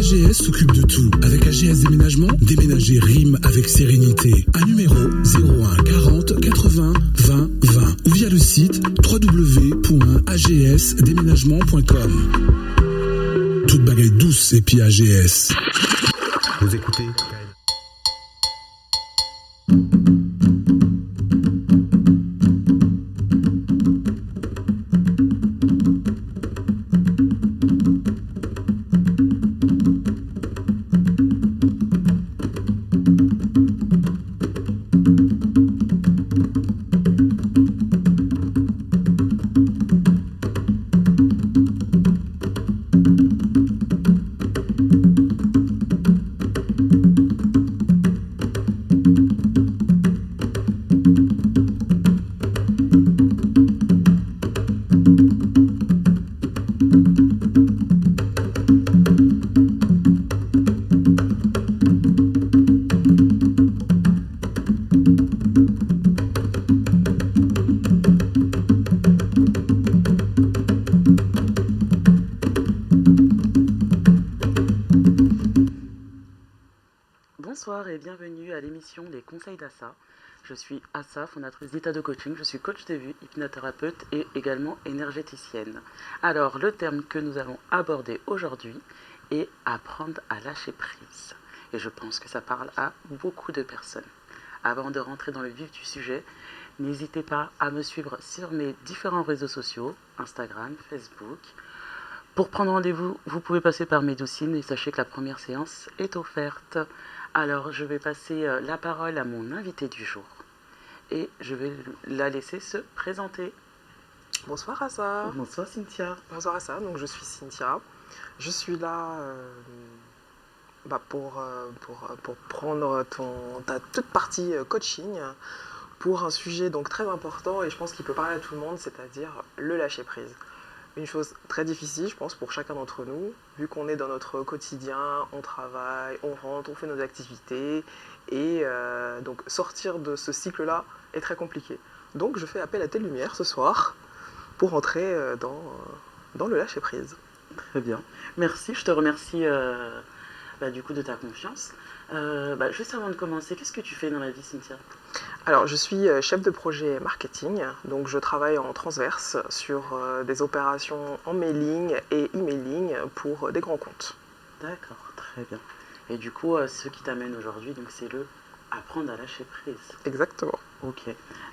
AGS s'occupe de tout. Avec AGS Déménagement, déménager rime avec sérénité. Un numéro 01 40 80 20 20 ou via le site www.agsdéménagement.com. Toute bagaille douce et puis AGS. Vous écoutez Bonsoir et bienvenue à l'émission Les Conseils d'Assa. Je suis Assa, fondatrice d'Ita de Coaching. Je suis coach de vie, hypnothérapeute et également énergéticienne. Alors, le terme que nous allons aborder aujourd'hui est apprendre à lâcher prise. Et je pense que ça parle à beaucoup de personnes. Avant de rentrer dans le vif du sujet, n'hésitez pas à me suivre sur mes différents réseaux sociaux, Instagram, Facebook. Pour prendre rendez-vous, vous pouvez passer par Médoucine et sachez que la première séance est offerte. Alors, je vais passer la parole à mon invité du jour et je vais la laisser se présenter. Bonsoir Assa. Bonsoir Cynthia. Bonsoir Assa, donc je suis Cynthia. Je suis là pour prendre ta toute partie coaching pour un sujet donc très important et je pense qu'il peut parler à tout le monde, c'est-à-dire le lâcher prise. Une chose très difficile, je pense, pour chacun d'entre nous, vu qu'on est dans notre quotidien, on travaille, on rentre, on fait nos activités, et donc sortir de ce cycle-là est très compliqué. Donc je fais appel à tes lumières ce soir pour entrer dans le lâcher-prise. Très bien. Merci, je te remercie du coup de ta confiance. Juste avant de commencer, qu'est-ce que tu fais dans la vie, Cynthia ? Alors, je suis chef de projet marketing, donc je travaille en transverse sur des opérations en mailing et emailing pour des grands comptes. D'accord, très bien. Et du coup, ce qui t'amène aujourd'hui, donc c'est le apprendre à lâcher prise. Exactement. Ok.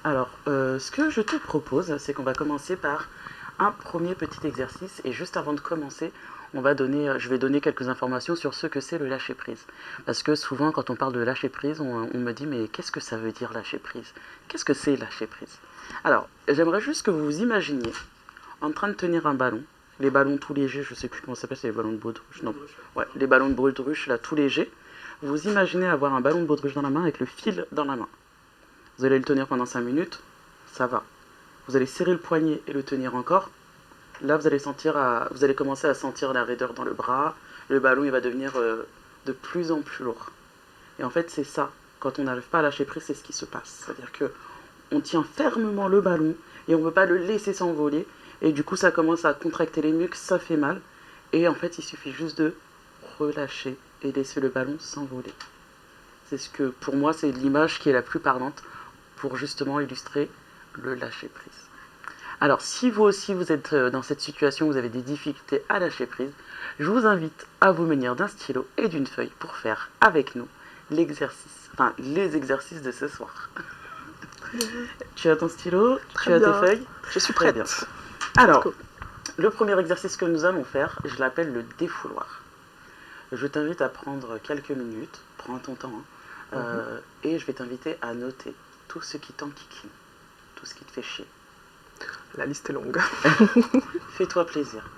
Alors, ce que je te propose, c'est qu'on va commencer par un premier petit exercice. Et juste avant de commencer, je vais donner quelques informations sur ce que c'est le lâcher prise. Parce que souvent, quand on parle de lâcher prise, on me dit, mais qu'est-ce que ça veut dire lâcher prise ? Qu'est-ce que c'est lâcher prise ? Alors, j'aimerais juste que vous vous imaginiez en train de tenir un ballon. Les ballons tout légers, je ne sais plus comment ça s'appelle, c'est les ballons de baudruche. Non, ouais, les ballons de baudruche, là, tout légers. Vous imaginez avoir un ballon de baudruche dans la main avec le fil dans la main. Vous allez le tenir pendant 5 minutes, ça va. Vous allez serrer le poignet et le tenir encore. Là, vous allez commencer à sentir la raideur dans le bras. Le ballon, il va devenir de plus en plus lourd. Et en fait, c'est ça. Quand on n'arrive pas à lâcher prise, c'est ce qui se passe. C'est-à-dire qu'on tient fermement le ballon et on ne peut pas le laisser s'envoler. Et du coup, ça commence à contracter les muscles, ça fait mal. Et en fait, il suffit juste de relâcher et laisser le ballon s'envoler. C'est ce que, pour moi, c'est l'image qui est la plus parlante pour justement illustrer le lâcher prise. Alors, si vous aussi vous êtes dans cette situation, vous avez des difficultés à lâcher prise, je vous invite à vous munir d'un stylo et d'une feuille pour faire avec nous les exercices de ce soir. Tu as ton stylo, tu as tes feuilles ? Je suis prête. Très bien. Alors, le premier exercice que nous allons faire, je l'appelle le défouloir. Je t'invite à prendre quelques minutes, prends ton temps, et je vais t'inviter à noter tout ce qui t'enquiquine, tout ce qui te fait chier. La liste est longue. Fais-toi plaisir.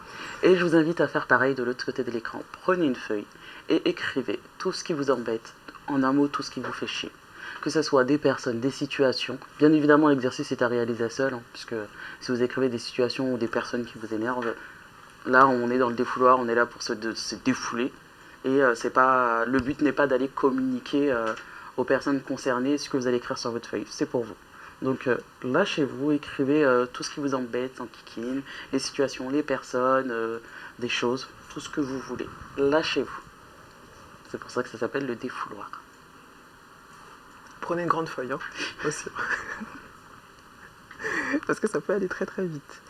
Et je vous invite à faire pareil de l'autre côté de l'écran. Prenez une feuille et écrivez tout ce qui vous embête, en un mot, tout ce qui vous fait chier. Que ce soit des personnes, des situations. Bien évidemment, l'exercice est à réaliser seul, puisque si vous écrivez des situations ou des personnes qui vous énervent, là, on est dans le défouloir, on est là pour se défouler. Et le but n'est pas d'aller communiquer aux personnes concernées ce que vous allez écrire sur votre feuille. C'est pour vous. Donc lâchez-vous, écrivez tout ce qui vous embête, en kikine, les situations, les personnes, des choses, tout ce que vous voulez. Lâchez-vous. C'est pour ça que ça s'appelle le défouloir. Prenez une grande feuille, hein, aussi. Parce que ça peut aller très très vite.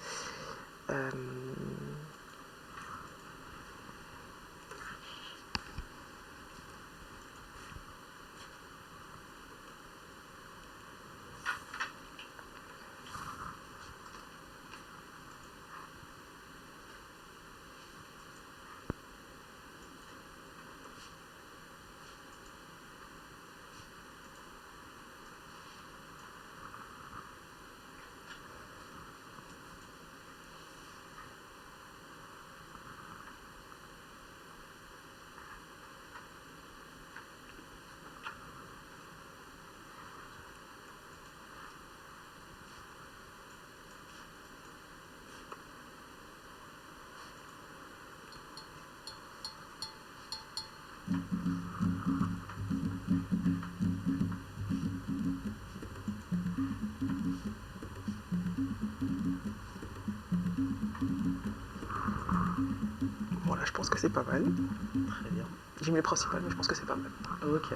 Voilà, je pense que c'est pas mal. Très bien. J'ai mis les principales, mais je pense que c'est pas mal. Ok.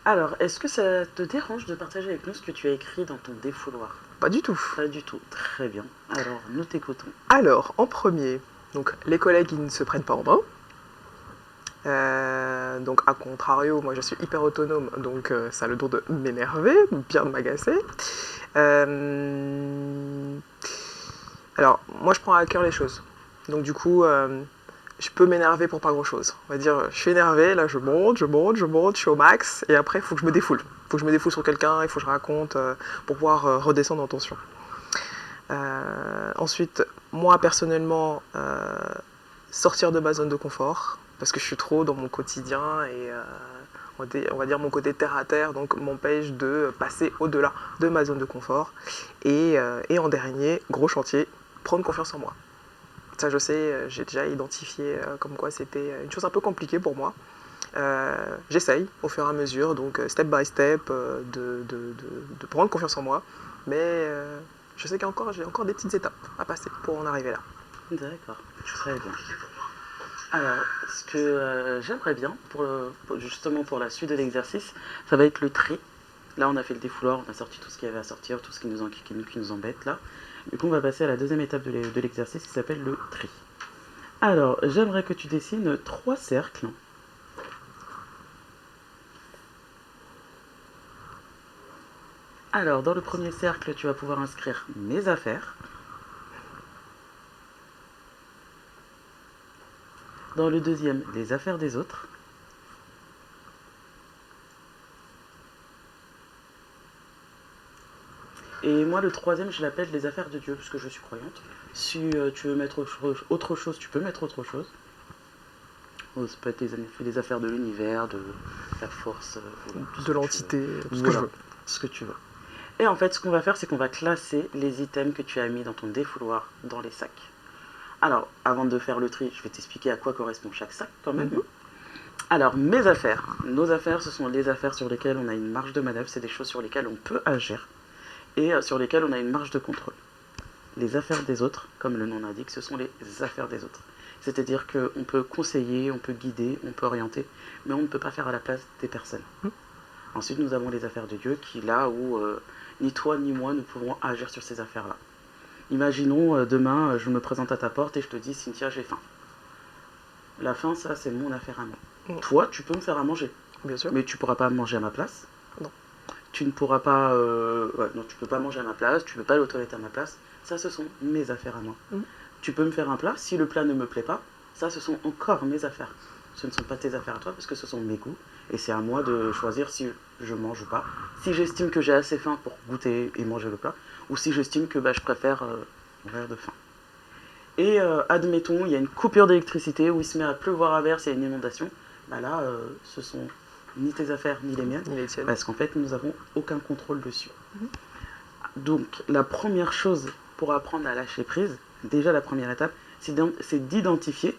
Alors, est-ce que ça te dérange de partager avec nous ce que tu as écrit dans ton défouloir? Pas du tout. Pas du tout. Très bien. Alors, nous t'écoutons. Alors, en premier, donc les collègues ils ne se prennent pas en main. Donc, à contrario, moi je suis hyper autonome, donc ça a le don de m'énerver, bien de m'agacer. Alors, moi je prends à cœur les choses. Donc, du coup, je peux m'énerver pour pas grand chose. On va dire, je suis énervée, là je monte, je suis au max, et après il faut que je me défoule. Il faut que je me défoule sur quelqu'un, il faut que je raconte pour pouvoir redescendre en tension. Ensuite, moi personnellement, sortir de ma zone de confort, parce que je suis trop dans mon quotidien et on va dire mon côté terre à terre, donc m'empêche de passer au-delà de ma zone de confort. Et en dernier, gros chantier, prendre confiance en moi. Ça je sais, j'ai déjà identifié comme quoi c'était une chose un peu compliquée pour moi. J'essaye au fur et à mesure, donc step by step, de prendre confiance en moi, mais je sais j'ai encore des petites étapes à passer pour en arriver là. D'accord. Très bien. Alors, ce que j'aimerais bien, justement pour la suite de l'exercice, ça va être le tri. Là, on a fait le défouloir, on a sorti tout ce qu'il y avait à sortir, tout ce qui nous embête là. Du coup, on va passer à la deuxième étape de l'exercice qui s'appelle le tri. Alors, j'aimerais que tu dessines 3 cercles. Alors, dans le premier cercle, tu vas pouvoir inscrire mes affaires. Dans le deuxième, les affaires des autres. Et moi, le troisième, je l'appelle les affaires de Dieu, parce que je suis croyante. Si tu veux mettre autre chose, tu peux mettre autre chose. Ça peut être les affaires de l'univers, de la force, de l'entité, tout ce que je veux. Ce que tu veux. Et en fait, ce qu'on va faire, c'est qu'on va classer les items que tu as mis dans ton défouloir dans les sacs. Alors, avant de faire le tri, je vais t'expliquer à quoi correspond chaque sac quand même. Alors, mes affaires. Nos affaires, ce sont les affaires sur lesquelles on a une marge de manœuvre. C'est des choses sur lesquelles on peut agir et sur lesquelles on a une marge de contrôle. Les affaires des autres, comme le nom l'indique, ce sont les affaires des autres. C'est-à-dire qu'on peut conseiller, on peut guider, on peut orienter, mais on ne peut pas faire à la place des personnes. Ensuite, nous avons les affaires de Dieu, qui là où ni toi ni moi, nous pouvons agir sur ces affaires-là. Imaginons, demain, je me présente à ta porte et je te dis, Cynthia, j'ai faim. La faim, ça, c'est mon affaire à moi. Toi, tu peux me faire à manger. Bien sûr. Mais tu ne pourras pas manger à ma place. Non. Tu ne pourras pas... non, tu peux pas manger à ma place, tu ne peux pas aller aux toilettes à ma place. Ça, ce sont mes affaires à moi. Tu peux me faire un plat, si le plat ne me plaît pas, ça, ce sont encore mes affaires. Ce ne sont pas tes affaires à toi, parce que ce sont mes goûts. Et c'est à moi de choisir si je mange ou pas. Si j'estime que j'ai assez faim pour goûter et manger le plat, ou si j'estime que je préfère mourir de faim. Et admettons, il y a une coupure d'électricité, où il se met à pleuvoir à verse, il y a une inondation. Là, ce sont ni tes affaires, ni les miennes. Ni les tiennes. Parce qu'en fait, nous n'avons aucun contrôle dessus. Donc, la première chose pour apprendre à lâcher prise, déjà la première étape, c'est d'identifier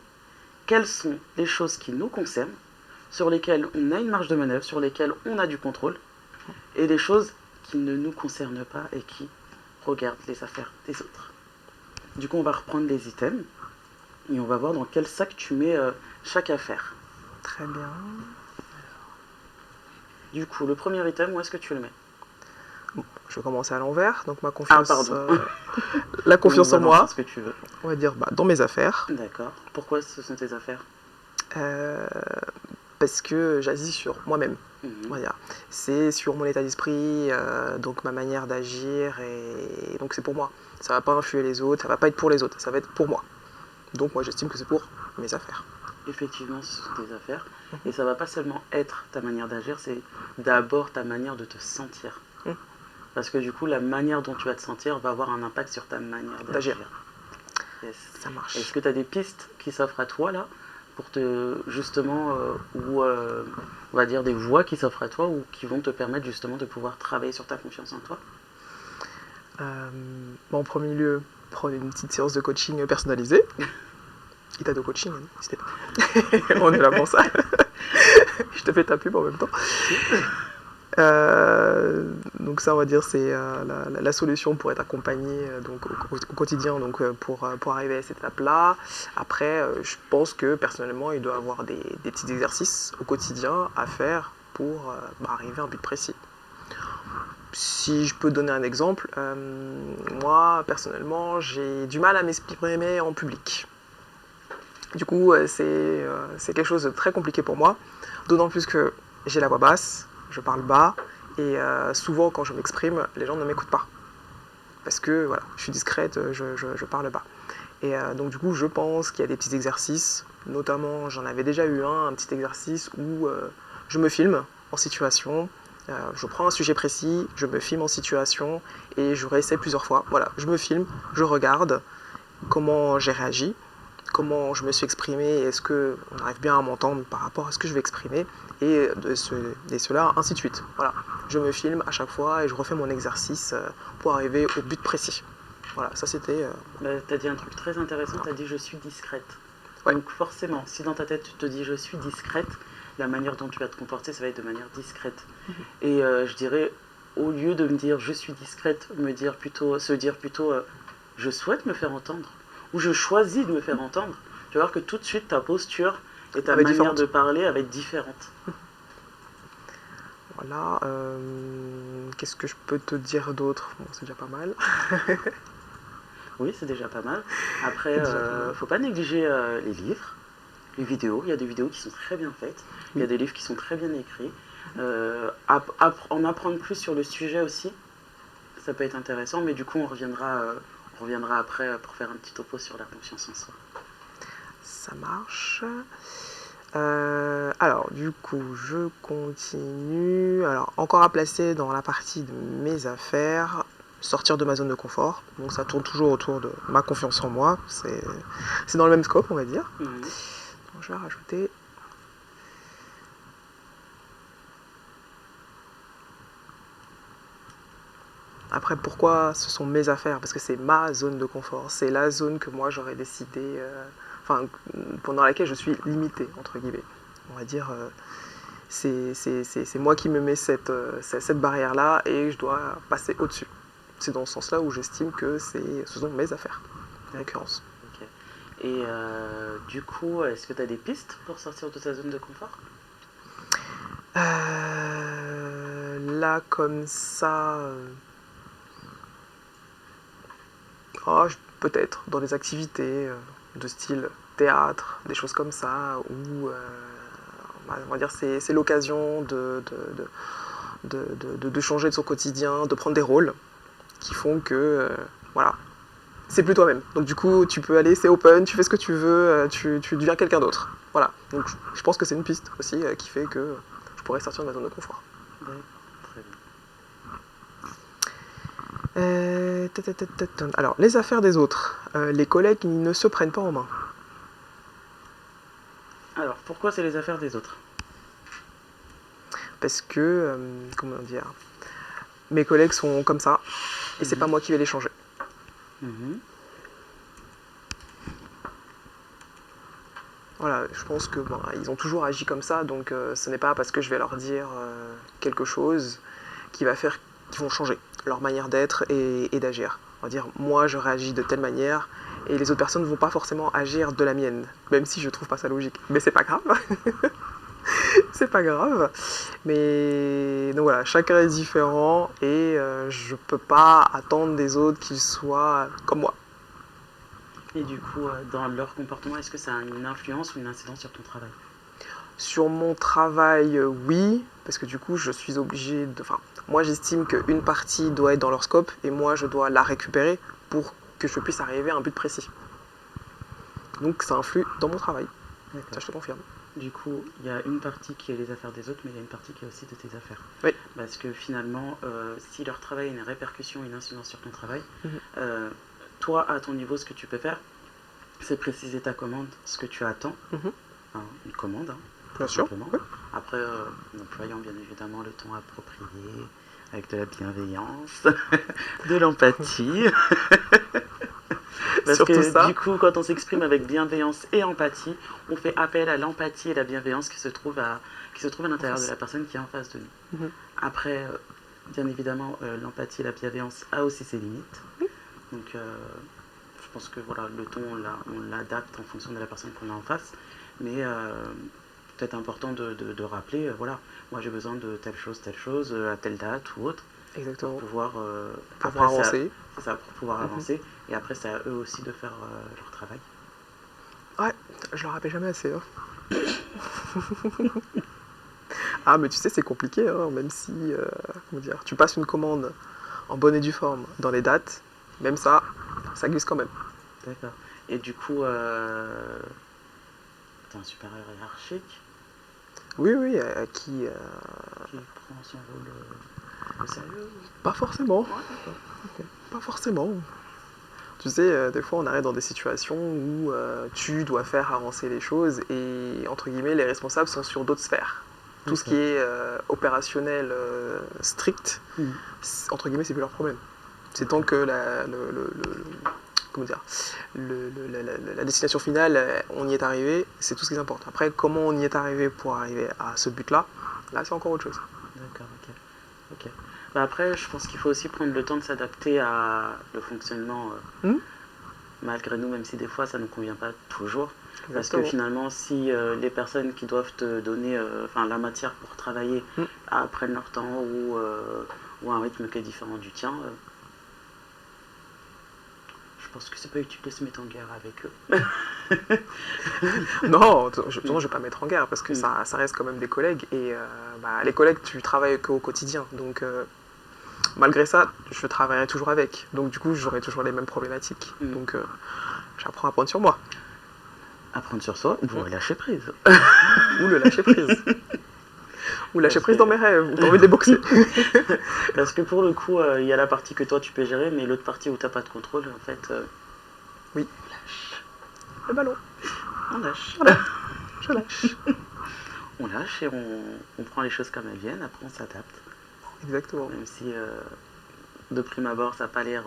quelles sont les choses qui nous concernent, sur lesquelles on a une marge de manœuvre, sur lesquelles on a du contrôle, et les choses qui ne nous concernent pas et qui regardent les affaires des autres. Du coup, on va reprendre les items et on va voir dans quel sac tu mets chaque affaire. Très bien. Du coup, le premier item, où est-ce que tu le mets? Bon, je vais commencer à l'envers. Donc ma confiance, pardon. la confiance On va en dans moi, ce que tu veux. on va dire dans mes affaires. D'accord. Pourquoi ce sont tes affaires? Euh, Parce que j'agis sur moi-même. On va dire. C'est sur mon état d'esprit, donc ma manière d'agir, et donc c'est pour moi. Ça va pas influer les autres, ça va pas être pour les autres, ça va être pour moi. Donc moi j'estime que c'est pour mes affaires. Effectivement, ce sont tes affaires. Et ça va pas seulement être ta manière d'agir, c'est d'abord ta manière de te sentir. Parce que du coup, la manière dont tu vas te sentir va avoir un impact sur ta manière d'agir. Yes. Ça marche. Est-ce que tu as des pistes qui s'offrent à toi là pour te justement, ou on va dire des voies qui s'offrent à toi ou qui vont te permettre justement de pouvoir travailler sur ta confiance en toi? En premier lieu, prendre une petite séance de coaching personnalisée. Ita de coaching, n'hésitez pas. On est là pour ça. Je te fais ta pub en même temps. Donc ça, on va dire, c'est la solution pour être accompagné donc, au quotidien, donc, pour arriver à cette étape-là. Après, je pense que personnellement, il doit y avoir des petits exercices au quotidien à faire pour arriver à un but précis. Si je peux donner un exemple, moi, personnellement, j'ai du mal à m'exprimer en public. Du coup, c'est quelque chose de très compliqué pour moi, d'autant plus que j'ai la voix basse, je parle bas, et souvent quand je m'exprime, les gens ne m'écoutent pas. Parce que voilà, je suis discrète, je parle bas. Et donc du coup, je pense qu'il y a des petits exercices, notamment j'en avais déjà eu un petit exercice où je me filme en situation, je prends un sujet précis, je me filme en situation, et je réessaie plusieurs fois. Voilà, je me filme, je regarde comment j'ai réagi, comment je me suis exprimé, est-ce qu'on arrive bien à m'entendre par rapport à ce que je vais exprimer, et cela, ainsi de suite. Voilà. Je me filme à chaque fois et je refais mon exercice pour arriver au but précis. Voilà, ça c'était... Tu as dit un truc très intéressant, tu as dit je suis discrète. Ouais. Donc forcément, si dans ta tête tu te dis je suis discrète, la manière dont tu vas te comporter, ça va être de manière discrète. Et je dirais, au lieu de me dire je suis discrète, se dire plutôt je souhaite me faire entendre, ou je choisis de me faire entendre. Tu vas voir que tout de suite ta posture et ta manière de parler va être différente. Voilà, qu'est-ce que je peux te dire d'autre? Bon, c'est déjà pas mal. Oui, c'est déjà pas mal. Après, faut pas négliger les livres, les vidéos. Il y a des vidéos qui sont très bien faites. Il y a des livres qui sont très bien écrits. En apprendre plus sur le sujet aussi, ça peut être intéressant. Mais du coup, on reviendra après pour faire un petit topo sur la confiance en soi. Ça marche. Alors, du coup, je continue. Alors, encore à placer dans la partie de mes affaires, sortir de ma zone de confort. Donc, ça tourne toujours autour de ma confiance en moi. C'est dans le même scope, on va dire. Donc, je vais rajouter. Après, pourquoi ce sont mes affaires? Parce que c'est ma zone de confort. C'est la zone que moi, j'aurais décidé... pendant laquelle je suis limitée, entre guillemets. On va dire, c'est moi qui me mets cette barrière-là et je dois passer au-dessus. C'est dans ce sens-là où j'estime que ce sont mes affaires, en l'occurrence. Okay. Et du coup, est-ce que tu as des pistes pour sortir de ta zone de confort? Là, comme ça... peut-être dans des activités de style théâtre, des choses comme ça, où on va dire c'est l'occasion de changer de son quotidien, de prendre des rôles qui font que voilà, c'est plus toi-même. Donc du coup, tu peux aller, c'est open, tu fais ce que tu veux, tu deviens quelqu'un d'autre. Voilà. Donc je pense que c'est une piste aussi qui fait que je pourrais sortir de ma zone de confort. Ouais, très bien. Alors, les affaires des autres. Les collègues, ils ne se prennent pas en main. Alors, pourquoi c'est les affaires des autres? Parce que, comment dire, mes collègues sont comme ça, et c'est pas moi qui vais les changer. Voilà, je pense que ils ont toujours agi comme ça, donc ce n'est pas parce que je vais leur dire quelque chose qui va faire qu'ils vont changer leur manière d'être et d'agir. On va dire, moi je réagis de telle manière, et les autres personnes ne vont pas forcément agir de la mienne, même si je trouve pas ça logique. Mais c'est pas grave. c'est pas grave. Mais donc voilà, chacun est différent et je peux pas attendre des autres qu'ils soient comme moi. Et du coup, dans leur comportement, est-ce que ça a une influence ou une incidence sur ton travail? Sur mon travail, oui, parce que du coup, je suis obligée de... Enfin, moi, j'estime qu'une partie doit être dans leur scope et moi, je dois la récupérer pour que je puisse arriver à un but précis. Donc, ça influe dans mon travail. Ça, D'accord. je te confirme. Du coup, il y a une partie qui est les affaires des autres, mais il y a une partie qui est aussi de tes affaires. Oui. Parce que finalement, si leur travail a une répercussion, une incidence sur ton travail, toi, à ton niveau, ce que tu peux faire, c'est préciser ta commande, ce que tu attends. Enfin, une commande, Bien sûr. simplement. Oui. Après, en employant bien évidemment le ton approprié, avec de la bienveillance, de l'empathie. Parce Surtout que ça. du coup, quand on s'exprime avec bienveillance et empathie, on fait appel à l'empathie et la bienveillance qui se trouvent à l'intérieur de la personne qui est en face de nous. Après, bien évidemment, l'empathie et la bienveillance a aussi ses limites. Donc, je pense que voilà, le ton, on l'adapte en fonction de la personne qu'on a en face. Mais peut-être important de rappeler, voilà, moi j'ai besoin de telle chose, à telle date ou autre. Exactement. Pour pouvoir, Pour avancer. C'est ça, pour pouvoir avancer. Et après, c'est à eux aussi de faire leur travail. Ouais, je le rappelle jamais assez. Hein. Ah, mais tu sais, c'est compliqué, hein, même si, comment dire, tu passes une commande en bonne et due forme dans les dates, même ça glisse quand même. D'accord. Et du coup, t'es un supérieur hiérarchique Oui, qui... qui prend son rôle au sérieux? Pas forcément. Ouais, d'accord. Pas forcément. Tu sais, des fois on arrive dans des situations où tu dois faire avancer les choses et, entre guillemets, les responsables sont sur d'autres sphères. Tout ce qui est opérationnel strict, entre guillemets, c'est plus leur problème. C'est tant que comment dire, la destination finale, on y est arrivé, c'est tout ce qui importe. Après, comment on y est arrivé pour arriver à ce but-là, là c'est encore autre chose. D'accord, ok. Bah après, je pense qu'il faut aussi prendre le temps de s'adapter à le fonctionnement, malgré nous, même si des fois ça ne nous convient pas toujours. Exactement. Parce que finalement, si les personnes qui doivent te donner la matière pour travailler prennent leur temps ou un rythme qui est différent du tien, je pense que c'est pas utile de se mettre en guerre avec eux. Non, je ne vais pas mettre en guerre parce que ça reste quand même des collègues et les collègues, tu travailles qu'au quotidien. Donc, malgré ça, je travaillerai toujours avec. Donc, du coup, j'aurai toujours les mêmes problématiques. Donc, j'apprends à prendre sur moi. Apprendre sur soi ou lâcher prise. Ou le lâcher prise. Ou lâcher prise dans mes rêves, ou t'as envie de les boxer. Parce que pour le coup, il y a la partie que toi tu peux gérer, mais l'autre partie où t'as pas de contrôle, en fait. Oui. On lâche. Le ballon. On lâche. Voilà. Je lâche. On lâche et on prend les choses comme elles viennent, après on s'adapte. Exactement. Même si de prime abord ça n'a pas l'air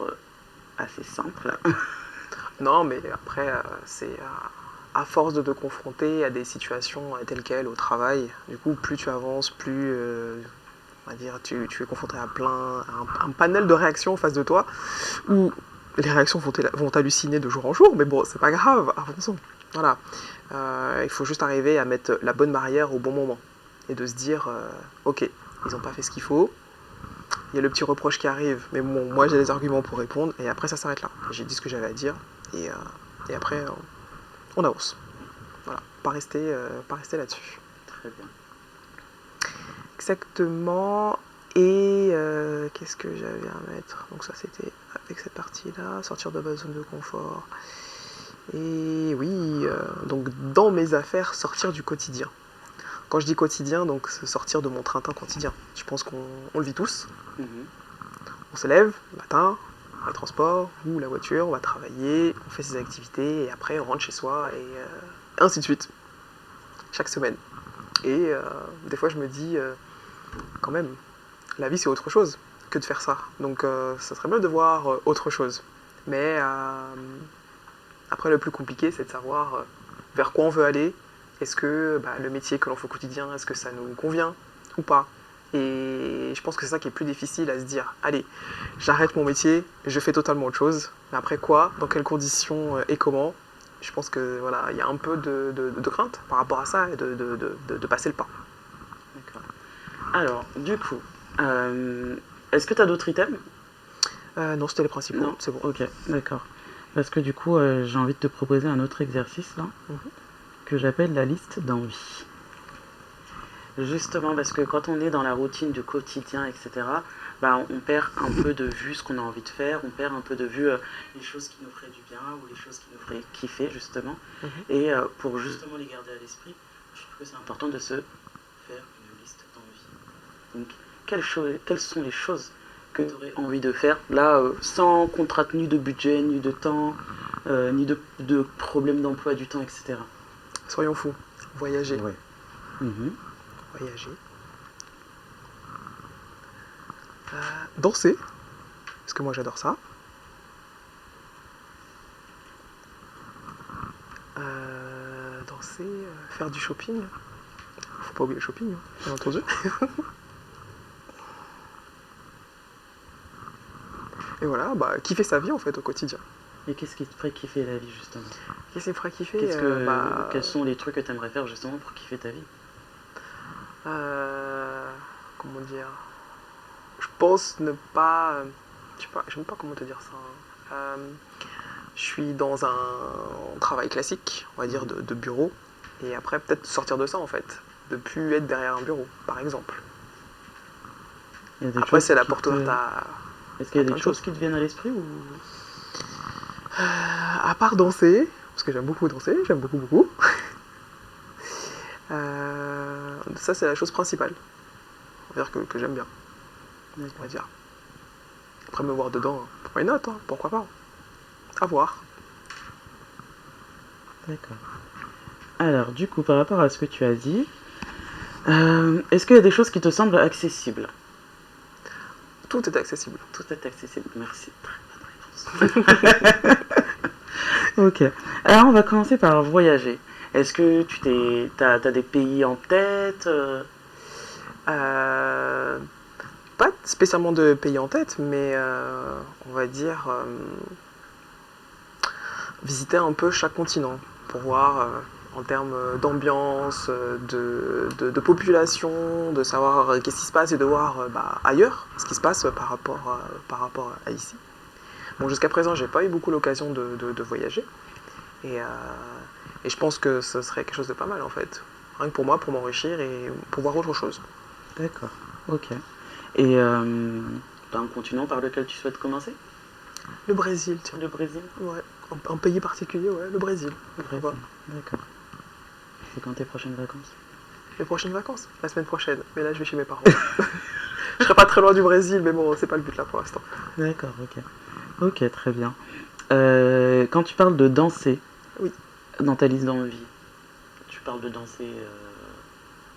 assez simple. Non, mais après, c'est à force de te confronter à des situations telles quelles au travail. Du coup, plus tu avances, plus on va dire, tu es confronté à un panel de réactions en face de toi, où les réactions vont t'halluciner de jour en jour, mais bon, c'est pas grave, avançons. Voilà. Il faut juste arriver à mettre la bonne barrière au bon moment. Et de se dire, ok, ils n'ont pas fait ce qu'il faut, il y a le petit reproche qui arrive, mais bon, moi j'ai les arguments pour répondre, et après ça s'arrête là. J'ai dit ce que j'avais à dire, et après on avance. Voilà, pas rester là-dessus. Très bien. Exactement. Et qu'est-ce que j'avais à mettre? Donc ça c'était avec cette partie-là, sortir de ma zone de confort. Et oui, donc dans mes affaires, sortir du quotidien. Quand je dis quotidien, donc c'est sortir de mon train-train quotidien. Je pense qu'on le vit tous. On se lève le matin, on a le transport ou la voiture, on va travailler, on fait ses activités et après on rentre chez soi et ainsi de suite. Chaque semaine. Et des fois je me dis, quand même, la vie c'est autre chose que de faire ça. Donc ça serait bien de voir autre chose. Mais après le plus compliqué c'est de savoir vers quoi on veut aller. Est-ce que le métier que l'on fait au quotidien, est-ce que ça nous convient ou pas? Et je pense que c'est ça qui est plus difficile à se dire. Allez, j'arrête mon métier, je fais totalement autre chose. Mais après quoi? Dans quelles conditions et comment? Je pense que voilà, il y a un peu de crainte par rapport à ça et de passer le pas. Alors, du coup, est-ce que tu as d'autres items? Non, c'était les principaux, Non, c'est bon. Ok, d'accord. Parce que du coup, j'ai envie de te proposer un autre exercice là, Mhm. que j'appelle la liste d'envie. Justement parce que quand on est dans la routine du quotidien, etc., bah, on perd un peu de vue ce qu'on a envie de faire, on perd un peu de vue les choses qui nous feraient du bien ou les choses qui nous feraient kiffer justement. Mhm. Et pour justement les garder à l'esprit, je trouve que c'est important de se faire une liste d'envie. Donc, quelles sont les choses que tu aurais envie de faire là, sans contrainte ni de budget, ni de temps, ni de problème d'emploi du temps, etc. Soyons fous, voyager. Ouais. Mhm. Voyager. Danser, parce que moi j'adore ça. Danser, faire du shopping. Faut pas oublier le shopping, hein, bien entendu. Et voilà, bah, kiffer sa vie en fait au quotidien. Et qu'est-ce qui te ferait kiffer la vie justement? Qu'est-ce qui me fera kiffer Quels sont les trucs que tu aimerais faire justement pour kiffer ta vie? Comment dire? Je pense ne pas. Je sais pas, je sais même pas comment te dire ça. Je suis dans un travail classique, on va dire, de bureau. Et après, peut-être sortir de ça en fait. De plus être derrière un bureau, par exemple. Il y a des Après, choses c'est la qui porte te- ouverte à. Est-ce qu'il y a plein des de choses choses. qui te viennent à l'esprit ou... À part danser, parce que j'aime beaucoup danser, j'aime beaucoup, beaucoup. Ça, c'est la chose principale. On va dire que j'aime bien, on va dire. Après, me voir dedans, why not, hein, pourquoi pas. À voir. D'accord. Alors, du coup, par rapport à ce que tu as dit, est-ce qu'il y a des choses qui te semblent accessibles? Tout est accessible. Tout est accessible, merci. Très bonne réponse. Ok. Alors, on va commencer par voyager. Est-ce que t'as des pays en tête Pas spécialement de pays en tête, mais on va dire visiter un peu chaque continent pour voir en termes d'ambiance, de population, de savoir qu'est-ce qui se passe et de voir ailleurs ce qui se passe par rapport à ici. Bon, jusqu'à présent, j'ai pas eu beaucoup l'occasion de voyager et je pense que ce serait quelque chose de pas mal en fait. Rien que pour moi, pour m'enrichir et pour voir autre chose. D'accord, ok. Et t'as un continent par lequel tu souhaites commencer? Le Brésil, tiens. Le Brésil? Ouais, un pays particulier, ouais, le Brésil. Le Pourquoi Brésil, d'accord. C'est quand tes prochaines vacances? Les prochaines vacances, la semaine prochaine. Mais là, je vais chez mes parents. Je serai pas très loin du Brésil, mais bon, c'est pas le but là pour l'instant. D'accord, ok. Ok, très bien. Quand tu parles de danser, Oui. dans ta liste d'envie, tu parles de danser,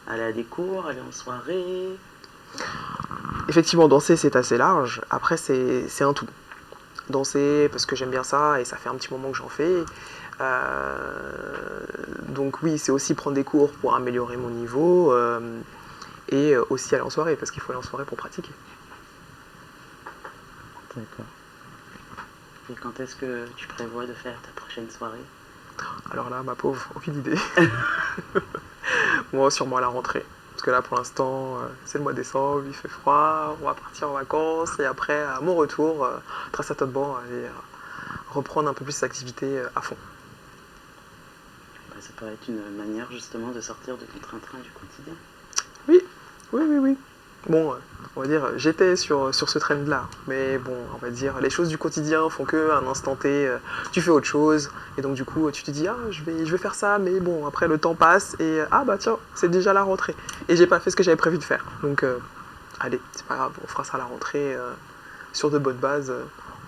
aller à des cours, aller en soirée. Effectivement, danser, c'est assez large. Après, c'est un tout. Danser, parce que j'aime bien ça, et ça fait un petit moment que j'en fais. Donc oui, c'est aussi prendre des cours pour améliorer mon niveau, et aussi aller en soirée, parce qu'il faut aller en soirée pour pratiquer. D'accord. Et quand est-ce que tu prévois de faire ta prochaine soirée? Alors là, ma pauvre, aucune idée. Moi, sûrement à la rentrée. Parce que là, pour l'instant, c'est le mois de décembre, il fait froid, on va partir en vacances, et après, à mon retour, très certainement, aller reprendre un peu plus cette activité à fond. Bah, ça pourrait être une manière justement de sortir de ton train-train du quotidien. Oui. Bon, on va dire, j'étais sur ce trend-là, mais bon, on va dire, les choses du quotidien font qu'à un instant T, tu fais autre chose, et donc du coup, tu te dis, ah, je vais faire ça, mais bon, après le temps passe, et ah bah tiens, c'est déjà la rentrée, et j'ai pas fait ce que j'avais prévu de faire, donc allez, c'est pas grave, on fera ça à la rentrée, sur de bonnes bases.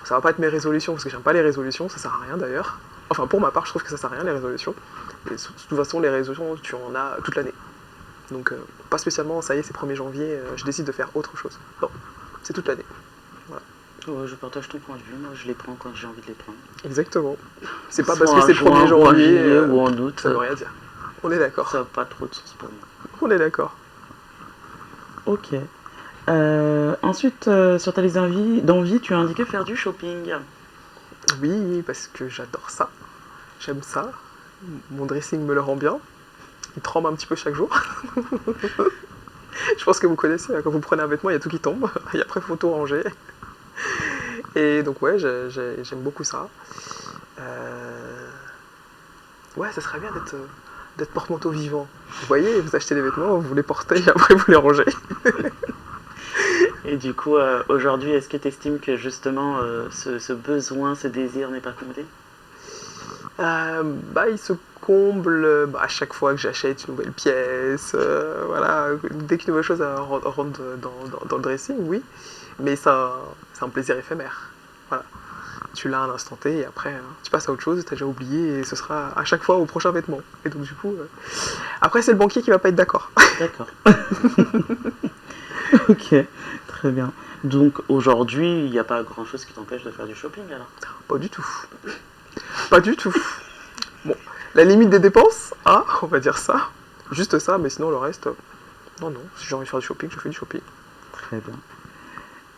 Ça va pas être mes résolutions, parce que j'aime pas les résolutions, ça sert à rien d'ailleurs. Enfin, pour ma part, je trouve que ça sert à rien les résolutions, et de toute façon, les résolutions, tu en as toute l'année. Donc, pas spécialement, ça y est, c'est 1er janvier, je décide de faire autre chose. Non, c'est toute l'année. Ouais, je partage ton point de vue, moi je les prends quand j'ai envie de les prendre. Exactement. C'est pas Soit parce que c'est le en 1er juin, ou en janvier, juillet, ou en août. ça veut rien dire. On est d'accord. Ça n'a pas trop de sens pour moi. On est d'accord. Ok. Ensuite, sur ta liste d'envie, tu as indiqué faire du shopping. Oui, parce que j'adore ça. J'aime ça. Mon dressing me le rend bien. Il tremble un petit peu chaque jour. Je pense que vous connaissez, hein, quand vous prenez un vêtement, il y a tout qui tombe, et après, il faut tout ranger. Et donc, ouais, j'aime beaucoup ça. Ouais, ça serait bien d'être porte-manteau vivant. Vous voyez, vous achetez des vêtements, vous les portez, et après, vous les rangez. Et du coup, aujourd'hui, est-ce que tu estimes que justement ce besoin, ce désir n'est pas comblé? Il se comble à chaque fois que j'achète une nouvelle pièce. Voilà, dès qu'une nouvelle chose rentre dans le dressing, oui. Mais ça, c'est un plaisir éphémère. Voilà. Tu l'as à un instant T et après, tu passes à autre chose, tu as déjà oublié et ce sera à chaque fois au prochain vêtement. Et donc, du coup, après, c'est le banquier qui va pas être d'accord. D'accord. Ok, très bien. Donc aujourd'hui, il n'y a pas grand-chose qui t'empêche de faire du shopping alors? Pas du tout. Pas du tout. Bon, la limite des dépenses, on va dire ça. Juste ça, mais sinon le reste, non. Si j'ai envie de faire du shopping, je fais du shopping. Très bien.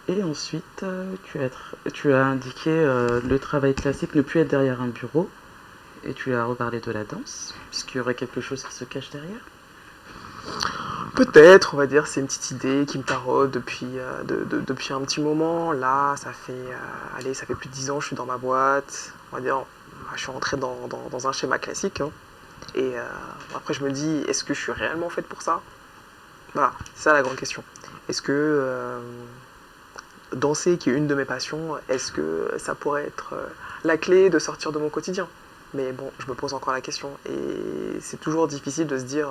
Et ensuite, tu as indiqué le travail classique, ne plus être derrière un bureau. Et tu as reparlé de la danse, puisqu'il y aurait quelque chose qui se cache derrière. Peut-être, on va dire, c'est une petite idée qui me taraude depuis un petit moment. Là, ça fait plus de 10 ans que je suis dans ma boîte. On va dire, je suis rentré dans un schéma classique. Hein. Et après, je me dis, est-ce que je suis réellement faite pour ça? Voilà, c'est ça la grande question. Est-ce que danser, qui est une de mes passions, est-ce que ça pourrait être la clé de sortir de mon quotidien? Mais bon, je me pose encore la question. Et c'est toujours difficile de se dire,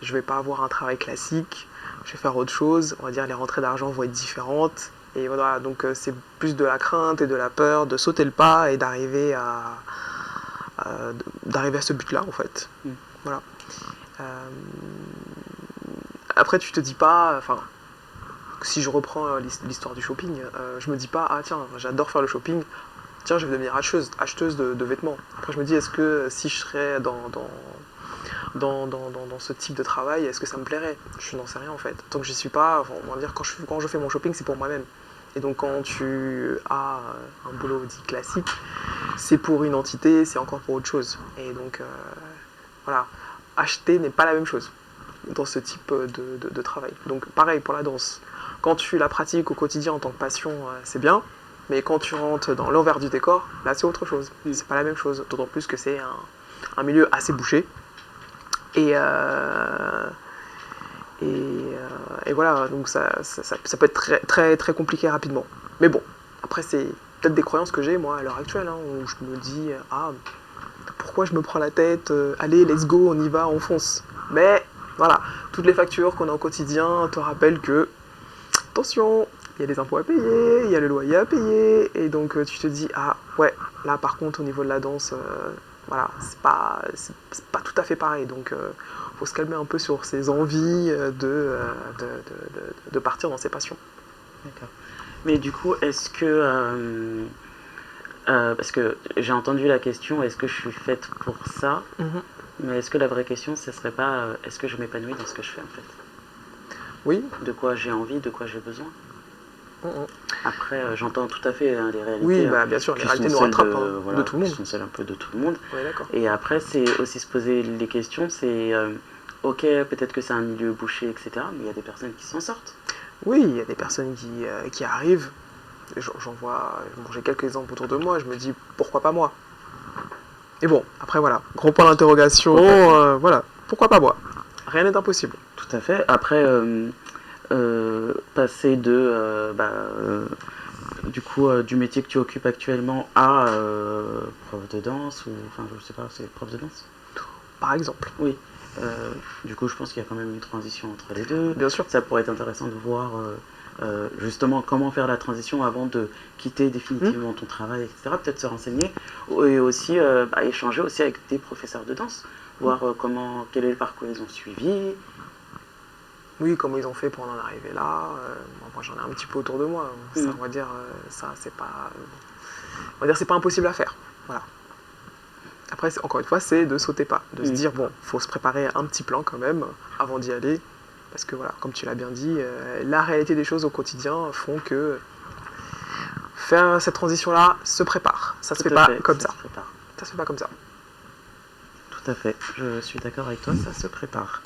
je vais pas avoir un travail classique, je vais faire autre chose, on va dire les rentrées d'argent vont être différentes. Et voilà, donc c'est plus de la crainte et de la peur de sauter le pas et d'arriver à ce but-là, en fait. Voilà. Après, tu te dis pas, si je reprends l'histoire du shopping, je me dis pas, tiens, j'adore faire le shopping, tiens, je vais devenir acheteuse de vêtements. Après, je me dis, est-ce que si je serais dans ce type de travail, est-ce que ça me plairait? Je n'en sais rien en fait. Tant que j'y suis pas, on va dire, quand je fais mon shopping, c'est pour moi-même. Et donc quand tu as un boulot dit classique, c'est pour une entité, c'est encore pour autre chose. Et donc voilà, acheter n'est pas la même chose dans ce type de travail. Donc pareil pour la danse. Quand tu la pratiques au quotidien en tant que passion, c'est bien. Mais quand tu rentres dans l'envers du décor, là c'est autre chose. C'est pas la même chose. D'autant plus que c'est un milieu assez bouché. Et voilà, donc ça peut être très, très, très compliqué rapidement. Mais bon, après c'est peut-être des croyances que j'ai moi à l'heure actuelle, hein, où je me dis, pourquoi je me prends la tête, allez, let's go, on y va, on fonce. Mais voilà, toutes les factures qu'on a au quotidien te rappellent que, attention, il y a des impôts à payer, il y a le loyer à payer, et donc tu te dis, ouais, là par contre au niveau de la danse, voilà, c'est pas tout à fait pareil, donc faut se calmer un peu sur ses envies de partir dans ses passions. D'accord. Mais du coup, est-ce que parce que j'ai entendu la question, est-ce que je suis faite pour ça? Mais est-ce que la vraie question, ce serait pas est-ce que je m'épanouis dans ce que je fais en fait? Oui. De quoi j'ai envie, de quoi j'ai besoin? Après, j'entends tout à fait les réalités. Oui, bien sûr, les réalités nous rattrapent de tout le monde. Qui sont celles un peu de tout le monde. Ouais, d'accord. Et après, c'est aussi se poser les questions, c'est ok, peut-être que c'est un milieu bouché, etc. Mais il y a des personnes qui s'en sortent. Oui, il y a des personnes qui arrivent. J'en vois, j'ai quelques exemples autour de moi, je me dis pourquoi pas moi? Et bon, après voilà, gros point d'interrogation, voilà, pourquoi pas moi? Rien n'est impossible. Tout à fait. Après, passer du coup du métier que tu occupes actuellement à prof de danse, ou enfin je sais pas, c'est prof de danse? Par exemple. Oui. Du coup, je pense qu'il y a quand même une transition entre les deux. Bien sûr. Ça pourrait être intéressant de voir justement comment faire la transition avant de quitter définitivement ton travail, etc. Peut-être se renseigner et aussi échanger aussi avec des professeurs de danse, voir quel est le parcours ils ont suivi. Oui, comment ils ont fait pour en arriver là. Moi, j'en ai un petit peu autour de moi. Ça, on va dire, c'est pas, c'est pas impossible à faire. Voilà. Après, encore une fois, c'est de sauter pas, de se dire bon, faut se préparer un petit plan quand même avant d'y aller, parce que voilà, comme tu l'as bien dit, la réalité des choses au quotidien font que faire cette transition-là se prépare. Ça se fait pas comme ça. Ça se fait pas comme ça. Tout à fait. Je suis d'accord avec toi, ça se prépare.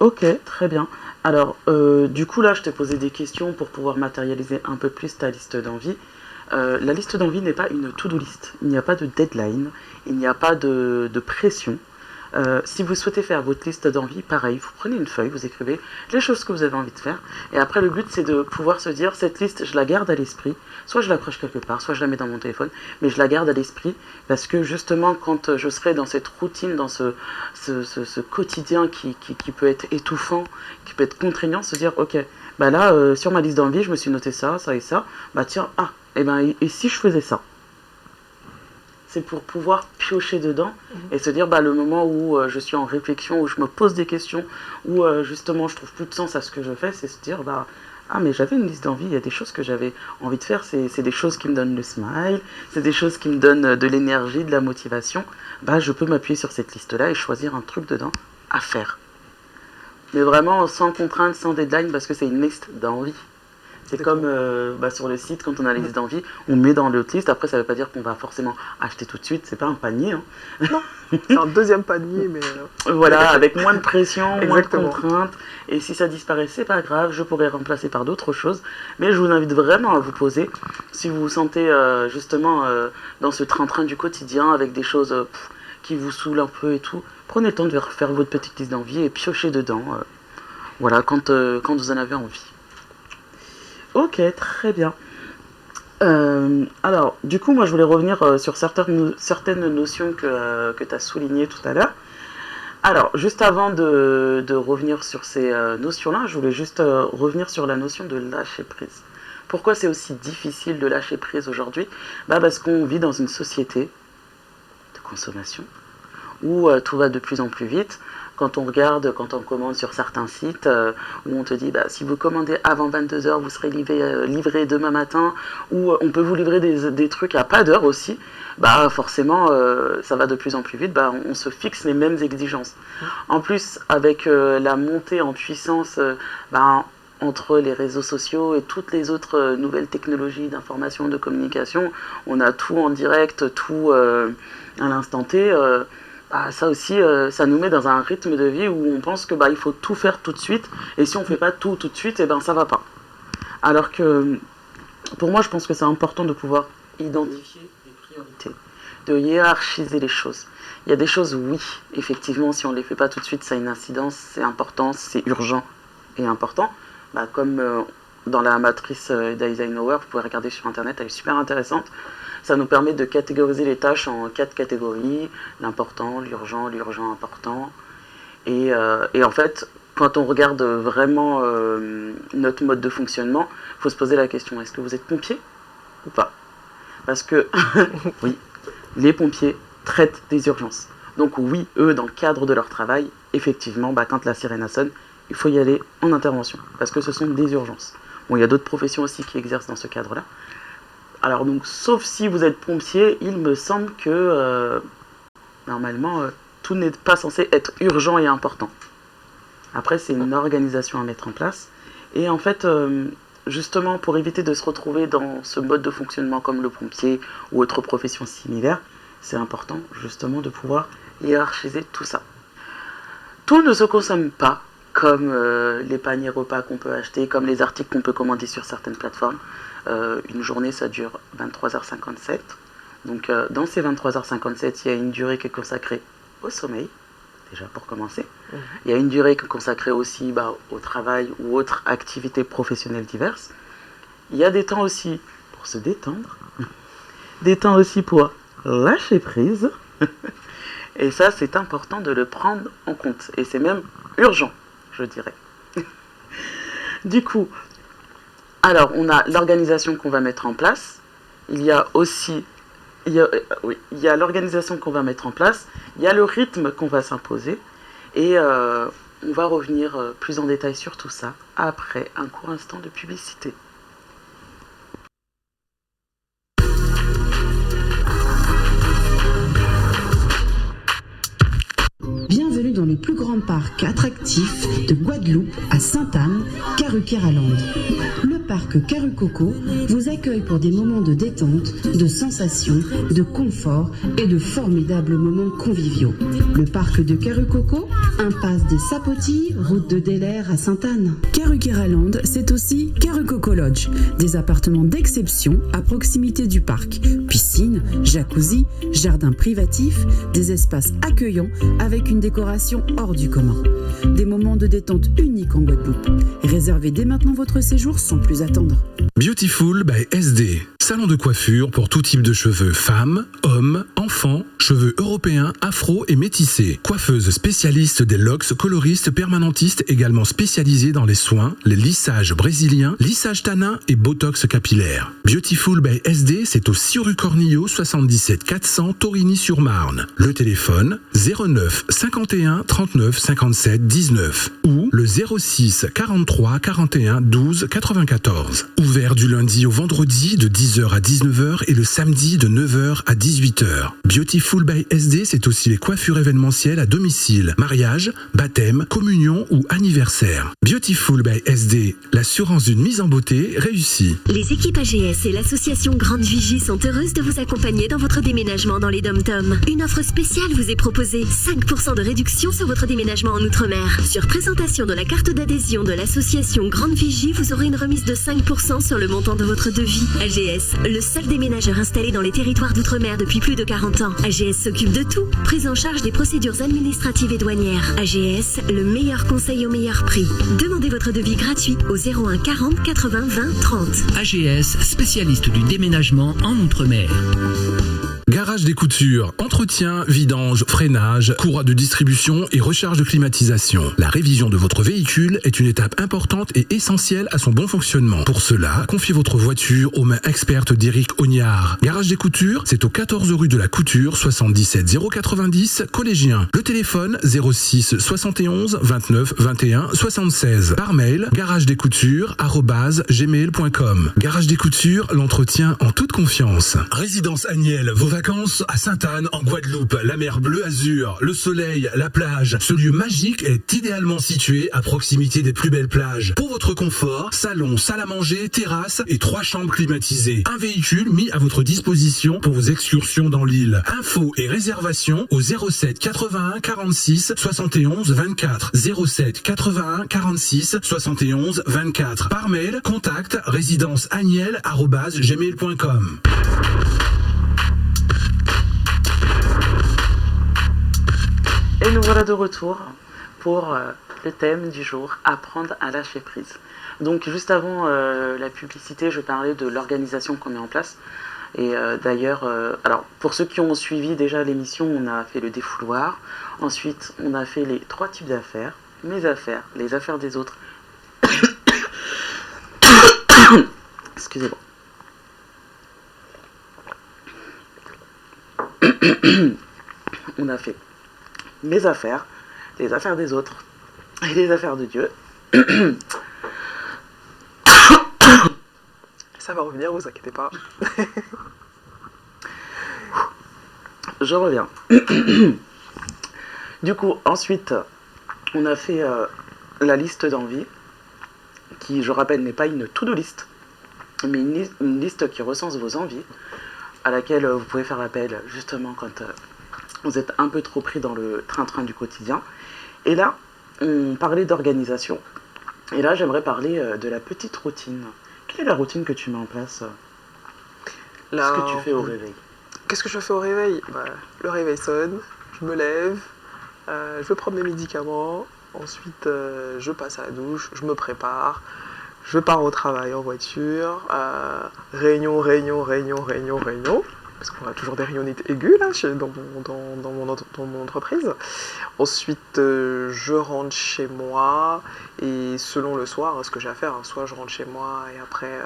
Ok, très bien. Alors, du coup, là, je t'ai posé des questions pour pouvoir matérialiser un peu plus ta liste d'envie. La liste d'envie n'est pas une to-do list. Il n'y a pas de deadline, il n'y a pas de pression. Si vous souhaitez faire votre liste d'envie, pareil, vous prenez une feuille, vous écrivez les choses que vous avez envie de faire. Et après, le but, c'est de pouvoir se dire, cette liste, je la garde à l'esprit. Soit je l'accroche quelque part, soit je la mets dans mon téléphone. Mais je la garde à l'esprit parce que justement, quand je serai dans cette routine, dans ce quotidien qui peut être étouffant, qui peut être contraignant, se dire, ok, bah là, sur ma liste d'envie, je me suis noté ça, ça et ça. Bah tiens, et si je faisais ça? C'est pour pouvoir piocher dedans et se dire, bah, le moment où je suis en réflexion, où je me pose des questions, où justement je trouve plus de sens à ce que je fais, c'est se dire, bah, ah mais j'avais une liste d'envie, il y a des choses que j'avais envie de faire, c'est des choses qui me donnent le smile, c'est des choses qui me donnent de l'énergie, de la motivation, bah je peux m'appuyer sur cette liste-là et choisir un truc dedans à faire. Mais vraiment sans contrainte, sans deadline, parce que c'est une liste d'envie. C'est comme sur le site, quand on a la liste d'envie, on met dans le list. Après, ça ne veut pas dire qu'on va forcément acheter tout de suite. C'est pas un panier. Hein. Non, c'est un deuxième panier, mais... Voilà, avec moins de pression, moins de Exactement. contraintes. Et si ça disparaît, c'est pas grave. Je pourrais remplacer par d'autres choses. Mais je vous invite vraiment à vous poser. Si vous vous sentez justement dans ce train-train du quotidien, avec des choses qui vous saoulent un peu et tout, prenez le temps de faire votre petite liste d'envie et piochez dedans. Voilà, quand vous en avez envie. Ok, très bien. Alors, du coup, moi, je voulais revenir sur certaines notions que tu as soulignées tout à l'heure. Alors, juste avant de revenir sur ces notions-là, je voulais juste revenir sur la notion de lâcher prise. Pourquoi c'est aussi difficile de lâcher prise aujourd'hui? Parce qu'on vit dans une société de consommation où tout va de plus en plus vite. Quand on regarde, quand on commande sur certains sites, où on te dit, si vous commandez avant 22h, vous serez livré demain matin, ou on peut vous livrer des trucs à pas d'heure aussi, forcément, ça va de plus en plus vite, on se fixe les mêmes exigences. En plus, avec la montée en puissance, entre les réseaux sociaux et toutes les autres nouvelles technologies d'information, de communication, on a tout en direct, tout à l'instant T. Ça aussi, ça nous met dans un rythme de vie où on pense que il faut tout faire tout de suite, et si on ne fait pas tout de suite, ça va pas. Alors que, pour moi, je pense que c'est important de pouvoir identifier les priorités, de hiérarchiser les choses. Il y a des choses, oui, effectivement, si on ne les fait pas tout de suite, ça a une incidence, c'est important, c'est urgent et important. Comme dans la matrice d'Eisenhower, vous pouvez regarder sur Internet, elle est super intéressante. Ça nous permet de catégoriser les tâches en 4 catégories, l'important, l'urgent, important. Et en fait, quand on regarde vraiment notre mode de fonctionnement, il faut se poser la question, est-ce que vous êtes pompier ou pas? Parce que, oui, les pompiers traitent des urgences. Donc oui, eux, dans le cadre de leur travail, effectivement, quand la sirène sonne, il faut y aller en intervention, parce que ce sont des urgences. Bon, il y a d'autres professions aussi qui exercent dans ce cadre-là. Alors donc, sauf si vous êtes pompier, il me semble que normalement, tout n'est pas censé être urgent et important. Après, c'est une organisation à mettre en place. Et en fait, justement, pour éviter de se retrouver dans ce mode de fonctionnement comme le pompier ou autre profession similaire, c'est important justement de pouvoir hiérarchiser tout ça. Tout ne se consomme pas comme les paniers repas qu'on peut acheter, comme les articles qu'on peut commander sur certaines plateformes. Une journée, ça dure 23h57. Donc, dans ces 23h57, il y a une durée qui est consacrée au sommeil, déjà pour commencer. Il y a une durée qui est consacrée aussi au travail ou autres activités professionnelles diverses. Il y a des temps aussi pour se détendre, des temps aussi pour lâcher prise. Et ça, c'est important de le prendre en compte. Et c'est même urgent, je dirais. Du coup, alors, on a l'organisation qu'on va mettre en place. Il y a aussi... Il y a l'organisation qu'on va mettre en place. Il y a le rythme qu'on va s'imposer. Et on va revenir plus en détail sur tout ça après un court instant de publicité. Bienvenue dans le plus grand parc attractif de Guadeloupe à Sainte-Anne, Caruquer-à-Land. Le parc Karucoco vous accueille pour des moments de détente, de sensations, de confort et de formidables moments conviviaux. Le parc de Karucoco, impasse des Sapotis, route de Delair à Sainte-Anne. Karukeraland, c'est aussi Karucoco Lodge, des appartements d'exception à proximité du parc. Piscine, jacuzzi, jardin privatif, des espaces accueillants avec une décoration hors du commun. Des moments de détente uniques en Guadeloupe. Réservez dès maintenant votre séjour sans plus attendre. Beautiful by SD. Salon de coiffure pour tout type de cheveux, femmes, hommes, enfants, cheveux européens, afro et métissés. Coiffeuse spécialiste des locks, coloriste, permanentiste, également spécialisée dans les soins, les lissages brésiliens, lissage tanin et botox capillaire. Beautiful by SD, c'est au 6 rue Cornillo, 77 400 Torigny-sur-Marne. Le téléphone 09 51 39 57 19 ou le 06 43 41 12 94. Ouvert du lundi au vendredi de 10h à 19h et le samedi de 9h à 18h. Beautiful by SD, c'est aussi les coiffures événementielles à domicile, mariage, baptême, communion ou anniversaire. Beautiful by SD, l'assurance d'une mise en beauté réussie. Les équipes AGS et l'association Grande Vigie sont heureuses de vous accompagner dans votre déménagement dans les Dom-Tom. Une offre spéciale vous est proposée, 5% de réduction sur votre déménagement en Outre-mer. Sur présentation de la carte d'adhésion de l'association Grande Vigie, vous aurez une remise de 5% sur le montant de votre devis. AGS, le seul déménageur installé dans les territoires d'outre-mer depuis plus de 40 ans. AGS s'occupe de tout. Prise en charge des procédures administratives et douanières. AGS, le meilleur conseil au meilleur prix. Demandez votre devis gratuit au 01 40 80 20 30. AGS, spécialiste du déménagement en Outre-mer. Garage des coutures, entretien, vidange, freinage, courroie de distribution et recharge de climatisation. La révision de votre véhicule est une étape importante et essentielle à son bon fonctionnement. Pour cela, confiez votre voiture aux mains expertes d'Éric Ognard. Garage des coutures, c'est au 14 rue de la Couture, 77 090, collégien. Le téléphone 06 71 29 21 76. Par mail, garagedescoutures@gmail.com. Garage des coutures, l'entretien en toute confiance. Résidence Agnelle, vos vacances à Sainte-Anne en Guadeloupe, la mer bleu azur, le soleil, la plage. Ce lieu magique est idéalement situé à proximité des plus belles plages. Pour votre confort, salon, salle à manger, terrasse et 3 chambres climatisées. Un véhicule mis à votre disposition pour vos excursions dans l'île. Infos et réservations au 07 81 46 71 24. 07 81 46 71 24. Par mail, contact résidenceagnelle@gmail.com. Et nous voilà de retour pour le thème du jour, apprendre à lâcher prise. Donc juste avant la publicité, je parlais de l'organisation qu'on met en place. Et d'ailleurs, alors pour ceux qui ont suivi déjà l'émission, on a fait le défouloir. Ensuite, on a fait les 3 types d'affaires. Mes affaires, les affaires des autres. Excusez-moi. On a fait mes affaires, les affaires des autres et les affaires de Dieu. Ça va revenir, vous inquiétez pas. Je reviens. Du coup, ensuite, on a fait la liste d'envies, qui, je rappelle, n'est pas une to-do list, mais une liste qui recense vos envies, à laquelle vous pouvez faire appel justement quand vous êtes un peu trop pris dans le train-train du quotidien. Et là, on parlait d'organisation. Et là, j'aimerais parler de la petite routine. Quelle est la routine que tu mets en place? Qu'est-ce que tu fais au réveil? Qu'est-ce que je fais au réveil? Le réveil sonne, je me lève, je vais prendre mes médicaments, ensuite je passe à la douche, je me prépare, je pars au travail en voiture, réunion, parce qu'on a toujours des réunions aiguës là, dans mon entreprise. Ensuite, je rentre chez moi et selon le soir, ce que j'ai à faire, soit je rentre chez moi et après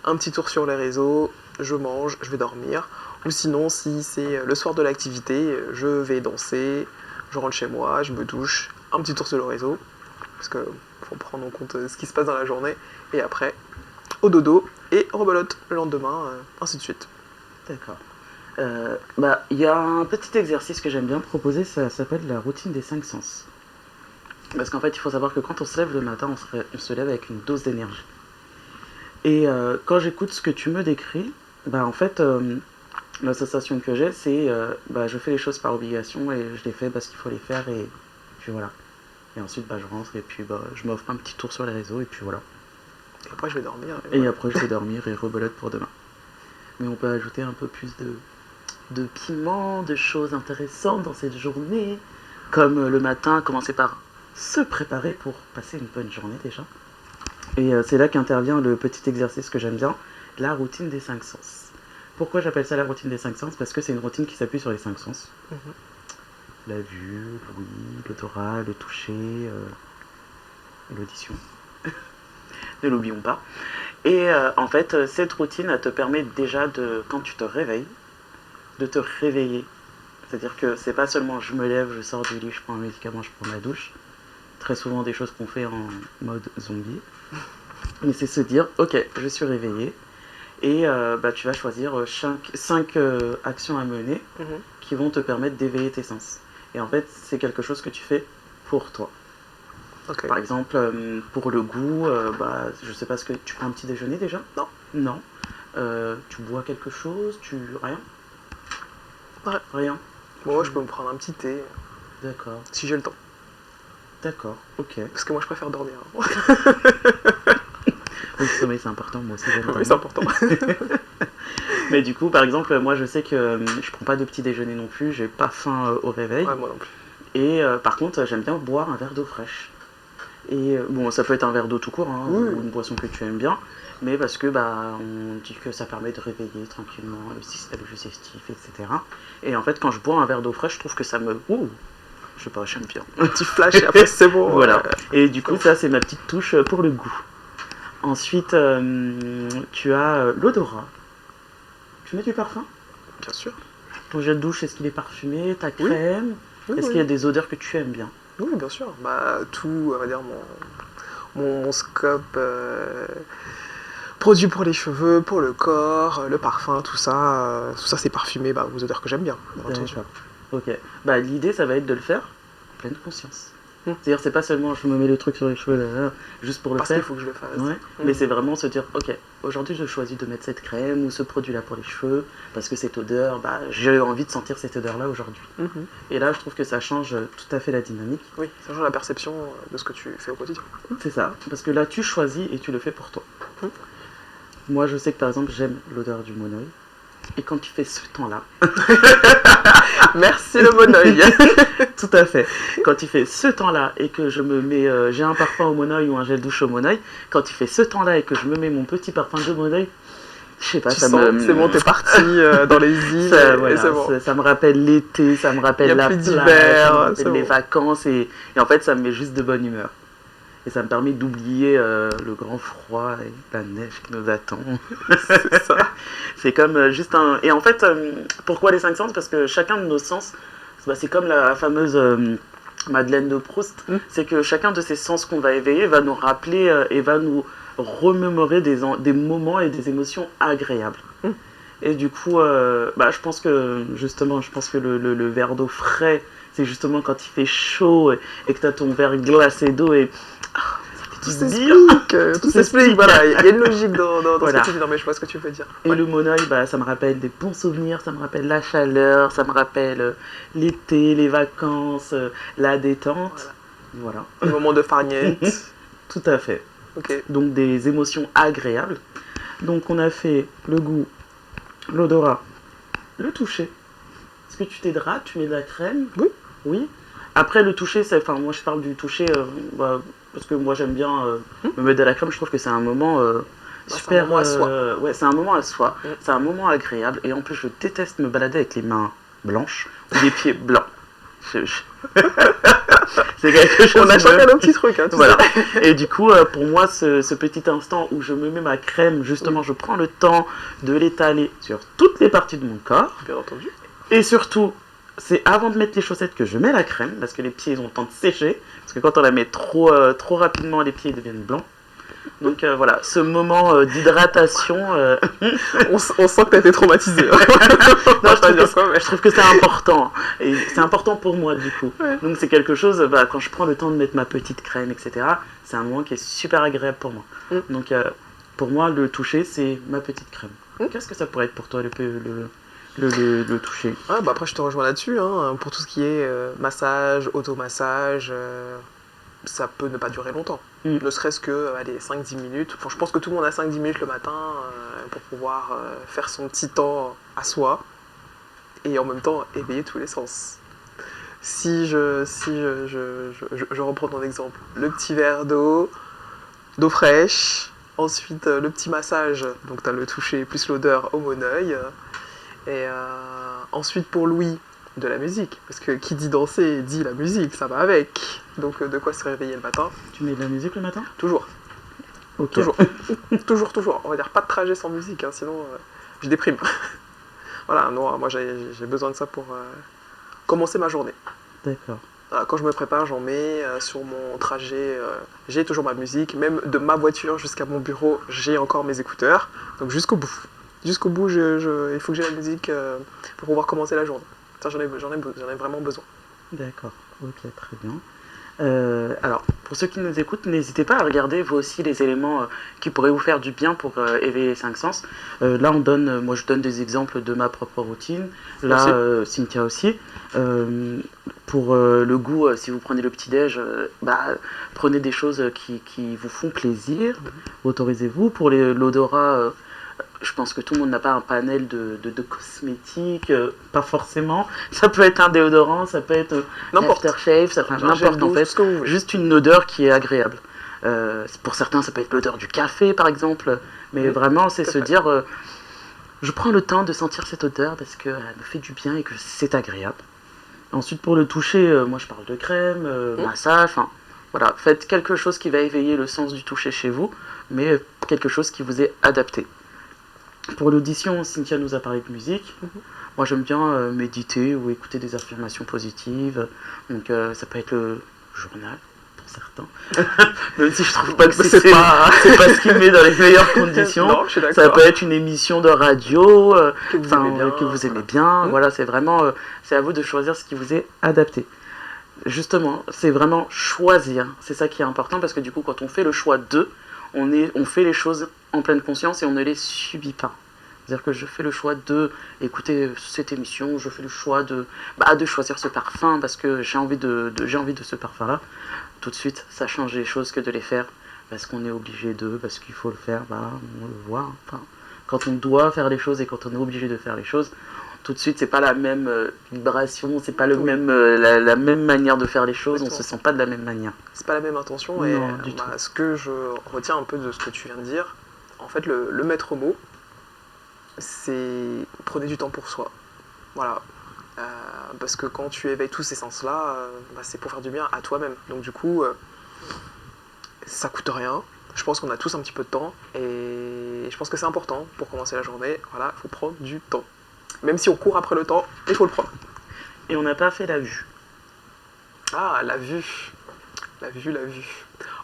un petit tour sur les réseaux, je mange, je vais dormir. Ou sinon, si c'est le soir de l'activité, je vais danser, je rentre chez moi, je me douche, un petit tour sur le réseau, parce qu'il faut prendre en compte ce qui se passe dans la journée, et après, au dodo, et rebelote le lendemain, ainsi de suite. D'accord. Il y a un petit exercice que j'aime bien proposer, ça s'appelle la routine des 5 sens. Parce qu'en fait, il faut savoir que quand on se lève le matin, on se lève avec une dose d'énergie. Et quand j'écoute ce que tu me décris, en fait, la sensation que j'ai, c'est je fais les choses par obligation et je les fais parce qu'il faut les faire et puis voilà. Et ensuite, je rentre et puis je m'offre un petit tour sur les réseaux et puis voilà. Et après, je vais dormir. Et après, je vais dormir et rebelote pour demain. Mais on peut ajouter un peu plus de piment, de choses intéressantes dans cette journée. Comme le matin, commencer par se préparer pour passer une bonne journée déjà. Et c'est là qu'intervient le petit exercice que j'aime bien, la routine des 5 sens. Pourquoi j'appelle ça la routine des 5 sens? Parce que c'est une routine qui s'appuie sur les 5 sens. La vue, l'ouïe, l'odorat, le toucher, l'audition. Ne l'oublions pas. Et en fait, cette routine, elle te permet déjà quand tu te réveilles, de te réveiller. C'est-à-dire que c'est pas seulement je me lève, je sors du lit, je prends un médicament, je prends ma douche. Très souvent des choses qu'on fait en mode zombie. Mais c'est se dire, ok, je suis réveillé. Et tu vas choisir 5 actions à mener qui vont te permettre d'éveiller tes sens. Et en fait, c'est quelque chose que tu fais pour toi. Okay. Par exemple, pour le goût, je sais pas, ce que tu prends un petit déjeuner déjà? Non. Tu bois quelque chose? Rien? Ouais. Rien? Moi, je peux me prendre un petit thé. D'accord. Si j'ai le temps. D'accord, ok. Parce que moi, je préfère dormir. Oui, le sommeil, c'est important, moi aussi. Oui, c'est important. Mais du coup, par exemple, moi, je sais que je prends pas de petit déjeuner non plus, j'ai pas faim au réveil. Ouais, moi non plus. Et par contre, j'aime bien boire un verre d'eau fraîche. Et ça peut être un verre d'eau tout court, ou une boisson que tu aimes bien, mais parce que on dit que ça permet de réveiller tranquillement le système digestif, etc. Et en fait, quand je bois un verre d'eau fraîche, je trouve que ça me... je sais pas, j'aime bien. Un petit flash et après c'est bon. Voilà. Et du coup, ça, c'est ma petite touche pour le goût. Ensuite, tu as l'odorat. Tu mets du parfum? Bien sûr. Ton gel de douche, est-ce qu'il est parfumé? Ta crème? Est-ce qu'il y a des odeurs que tu aimes bien? Oui, bien sûr. Tout, on va dire, mon scope produit pour les cheveux, pour le corps, le parfum, tout ça c'est parfumé aux odeurs que j'aime bien. D'accord. Ok. L'idée, ça va être de le faire en pleine conscience. C'est-à-dire, c'est pas seulement je me mets le truc sur les cheveux là, juste pour le faire. Parce qu'il faut que je le fasse. Ouais. Mais c'est vraiment se dire, ok, aujourd'hui je choisis de mettre cette crème ou ce produit-là pour les cheveux, parce que cette odeur, j'ai envie de sentir cette odeur-là aujourd'hui. Et là, je trouve que ça change tout à fait la dynamique. Oui, ça change la perception de ce que tu fais au quotidien. C'est ça, parce que là, tu choisis et tu le fais pour toi. Moi, je sais que par exemple, j'aime l'odeur du monoeil. Et quand tu fais ce temps-là... Merci le monoeil. Tout à fait. Quand tu fais ce temps-là et que je me mets... j'ai un parfum au monoeil ou un gel douche au monoeil. Quand tu fais ce temps-là et que je me mets mon petit parfum de monoeil, je sais pas, c'est bon, t'es parti dans les îles. Ça me rappelle l'été, ça me rappelle la plage, ça me rappelle les vacances. Et en fait, ça me met juste de bonne humeur. Et ça me permet d'oublier le grand froid et la neige qui nous attend. C'est ça. C'est comme juste un... Et en fait, pourquoi les 5 sens? Parce que chacun de nos sens, c'est comme la fameuse Madeleine de Proust. C'est que chacun de ces sens qu'on va éveiller va nous rappeler et va nous remémorer des moments et des émotions agréables. Et du coup, je pense que le verre d'eau frais, c'est justement quand il fait chaud et que tu as ton verre glacé d'eau et... Tout s'explique, voilà, il y a une logique dans ce que tu dis, mais je vois ce que tu veux dire. Et le monoeil, ça me rappelle des bons souvenirs, ça me rappelle la chaleur, ça me rappelle l'été, les vacances, la détente. Voilà. Le moment de farniente. Tout à fait. Okay. Donc des émotions agréables. Donc on a fait le goût, l'odorat, le toucher. Est-ce que tu t'hydrates, tu mets de la crème? Oui. Après le toucher, moi je parle du toucher... parce que moi j'aime bien me mettre de la crème, je trouve que c'est un moment super... C'est un moment à soi. Ouais, c'est un moment à soi, c'est un moment agréable, et en plus je déteste me balader avec les mains blanches ou les pieds blancs. C'est quelque chose... On a chacun un petit truc, voilà. Et du coup, pour moi, ce petit instant où je me mets ma crème, justement, je prends le temps de l'étaler sur toutes les parties de mon corps. Bien entendu. Et surtout... C'est avant de mettre les chaussettes que je mets la crème, parce que les pieds ils ont le temps de sécher, parce que quand on la met trop rapidement, les pieds deviennent blancs. Donc voilà, ce moment d'hydratation... on sent que t'as été traumatisé. Non, je trouve que c'est important, et c'est important pour moi du coup. Ouais. Donc c'est quelque chose, quand je prends le temps de mettre ma petite crème, etc., c'est un moment qui est super agréable pour moi. Donc Pour moi, le toucher, c'est ma petite crème. Qu'est-ce que ça pourrait être pour toi, le toucher? Ah, bah après, je te rejoins là-dessus. Hein. Pour tout ce qui est massage, automassage, ça peut ne pas durer longtemps. Ne serait-ce que allez, 5-10 minutes. Enfin, je pense que tout le monde a 5-10 minutes le matin pour pouvoir faire son petit temps à soi et en même temps éveiller tous les sens. Si je reprends ton exemple, le petit verre d'eau fraîche, ensuite le petit massage, donc tu as le toucher plus l'odeur au mon-œil, et ensuite pour Louis, de la musique, parce que qui dit danser dit la musique, ça va avec. Donc de quoi se réveiller le matin. Tu mets de la musique le matin? Toujours. Ok. Toujours. On va dire pas de trajet sans musique, hein, sinon je déprime. Voilà, non, moi j'ai besoin de ça pour commencer ma journée. D'accord. Voilà, quand je me prépare, j'en mets sur mon trajet, j'ai toujours ma musique, même de ma voiture jusqu'à mon bureau, j'ai encore mes écouteurs, donc jusqu'au bout. Jusqu'au bout, il faut que j'ai la musique pour pouvoir commencer la journée. Ça, j'en ai vraiment besoin. D'accord, ok, très bien. Alors, pour ceux qui nous écoutent, n'hésitez pas à regarder vous aussi les éléments qui pourraient vous faire du bien pour éveiller les 5 sens. Là, moi je donne des exemples de ma propre routine. Là, Cynthia aussi. Pour le goût, si vous prenez le petit-déj, prenez des choses qui vous font plaisir. Autorisez-vous. Pour l'odorat, je pense que tout le monde n'a pas un panel de cosmétiques, pas forcément. Ça peut être un déodorant, ça peut être l'aftershave, n'importe en fait. Juste une odeur qui est agréable. Pour certains, ça peut être l'odeur du café par exemple. Mais vraiment, c'est se dire, je prends le temps de sentir cette odeur parce qu'elle me fait du bien et que c'est agréable. Ensuite, pour le toucher, moi je parle de crème, massage, enfin voilà. Faites quelque chose qui va éveiller le sens du toucher chez vous, mais quelque chose qui vous est adapté. Pour l'audition, Cynthia nous a parlé de musique. Moi, j'aime bien méditer ou écouter des affirmations positives. Donc, ça peut être le journal, pour certains. Même si je trouve pas que c'est pas ce qui met dans les meilleures conditions. Non, je suis d'accord. Ça peut être une émission de radio que vous aimez bien. Voilà, c'est vraiment... c'est à vous de choisir ce qui vous est adapté. Justement, c'est vraiment choisir. C'est ça qui est important parce que du coup, quand on fait le choix d'eux, on fait les choses en pleine conscience et on ne les subit pas. C'est-à-dire que je fais le choix de écouter cette émission, je fais le choix de choisir ce parfum parce que j'ai envie de ce parfum-là. Tout de suite, ça change les choses que de les faire parce qu'on est obligé parce qu'il faut le faire, on le voit. Enfin, quand on doit faire les choses et quand on est obligé de faire les choses, tout de suite, c'est pas la même vibration, c'est pas la même manière de faire les choses, on se sent pas de la même manière. C'est pas la même intention, non, et ce que je retiens un peu de ce que tu viens de dire, en fait, le maître mot, c'est prenez du temps pour soi. Voilà. Parce que quand tu éveilles tous ces sens-là, c'est pour faire du bien à toi-même. Donc du coup, ça coûte rien. Je pense qu'on a tous un petit peu de temps, et je pense que c'est important pour commencer la journée. Voilà, il faut prendre du temps. Même si on court après le temps, il faut le prendre. Et on n'a pas fait la vue. Ah, la vue. La vue.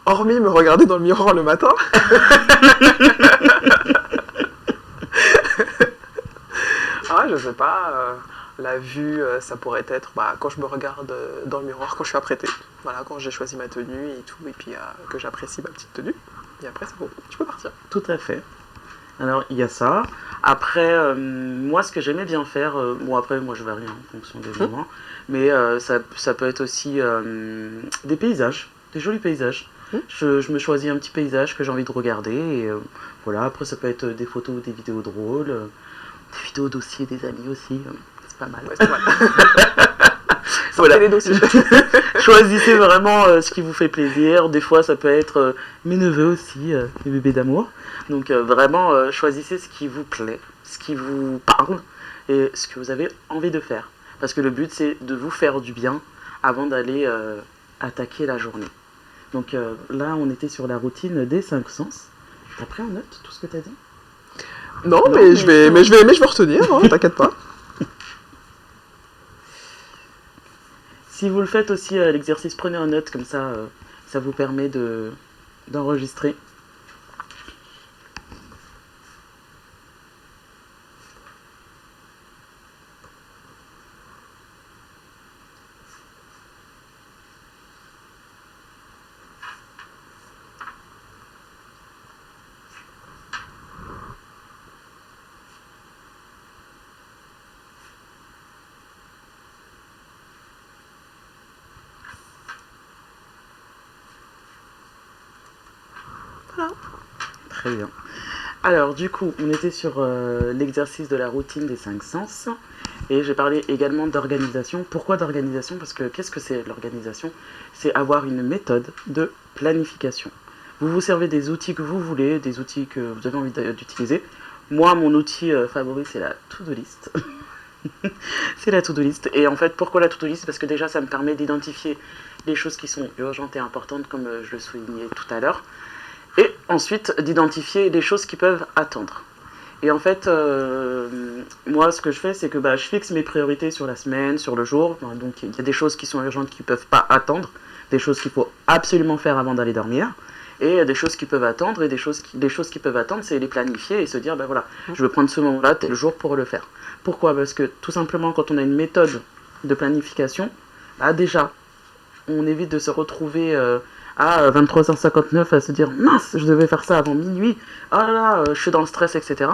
Hormis me regarder dans le miroir le matin. Je sais pas. La vue, ça pourrait être quand je me regarde dans le miroir, quand je suis apprêtée. Voilà, quand j'ai choisi ma tenue et tout, et puis que j'apprécie ma petite tenue. Et après, c'est bon, je peux partir. Tout à fait. Alors, il y a ça. Après, moi, ce que j'aimais bien faire, après, moi, je varie en fonction des moments, mais ça peut être aussi des paysages, des jolis paysages. Je me choisis un petit paysage que j'ai envie de regarder, et voilà. Après, ça peut être des photos ou des vidéos drôles, des vidéos dossiers des amis aussi, c'est pas mal. Ouais, c'est mal. Voilà. Les dossiers. Choisissez vraiment ce qui vous fait plaisir. Des fois, ça peut être mes neveux aussi, mes bébés d'amour. Donc vraiment, choisissez ce qui vous plaît, ce qui vous parle et ce que vous avez envie de faire. Parce que le but, c'est de vous faire du bien avant d'aller attaquer la journée. Donc là, on était sur la routine des 5 sens. T'as pris en note tout ce que t'as dit ? Non, mais je vais retenir, hein, t'inquiète pas. Si vous le faites aussi, l'exercice, prenez en note, comme ça, ça vous permet d'enregistrer. Voilà. Très bien. Alors, du coup, on était sur l'exercice de la routine des 5 sens. Et j'ai parlé également d'organisation. Pourquoi d'organisation? Parce que qu'est-ce que c'est l'organisation? C'est avoir une méthode de planification. Vous vous servez des outils que vous voulez, des outils que vous avez envie d'utiliser. Moi, mon outil favori, c'est la to-do list. C'est la to-do list. Et en fait, pourquoi la to-do list? Parce que déjà, ça me permet d'identifier les choses qui sont urgentes et importantes, comme je le soulignais tout à l'heure. Et ensuite, d'identifier les choses qui peuvent attendre. Et en fait, moi, ce que je fais, c'est que je fixe mes priorités sur la semaine, sur le jour. Donc, il y a des choses qui sont urgentes qui ne peuvent pas attendre, des choses qu'il faut absolument faire avant d'aller dormir, et des choses qui peuvent attendre, et des choses qui peuvent attendre, c'est les planifier et se dire, voilà, je veux prendre ce moment-là, tel jour pour le faire. Pourquoi? Parce que tout simplement, quand on a une méthode de planification, déjà, on évite de se retrouver à 23h59 à se dire, mince, je devais faire ça avant minuit, oh là là, je suis dans le stress, etc.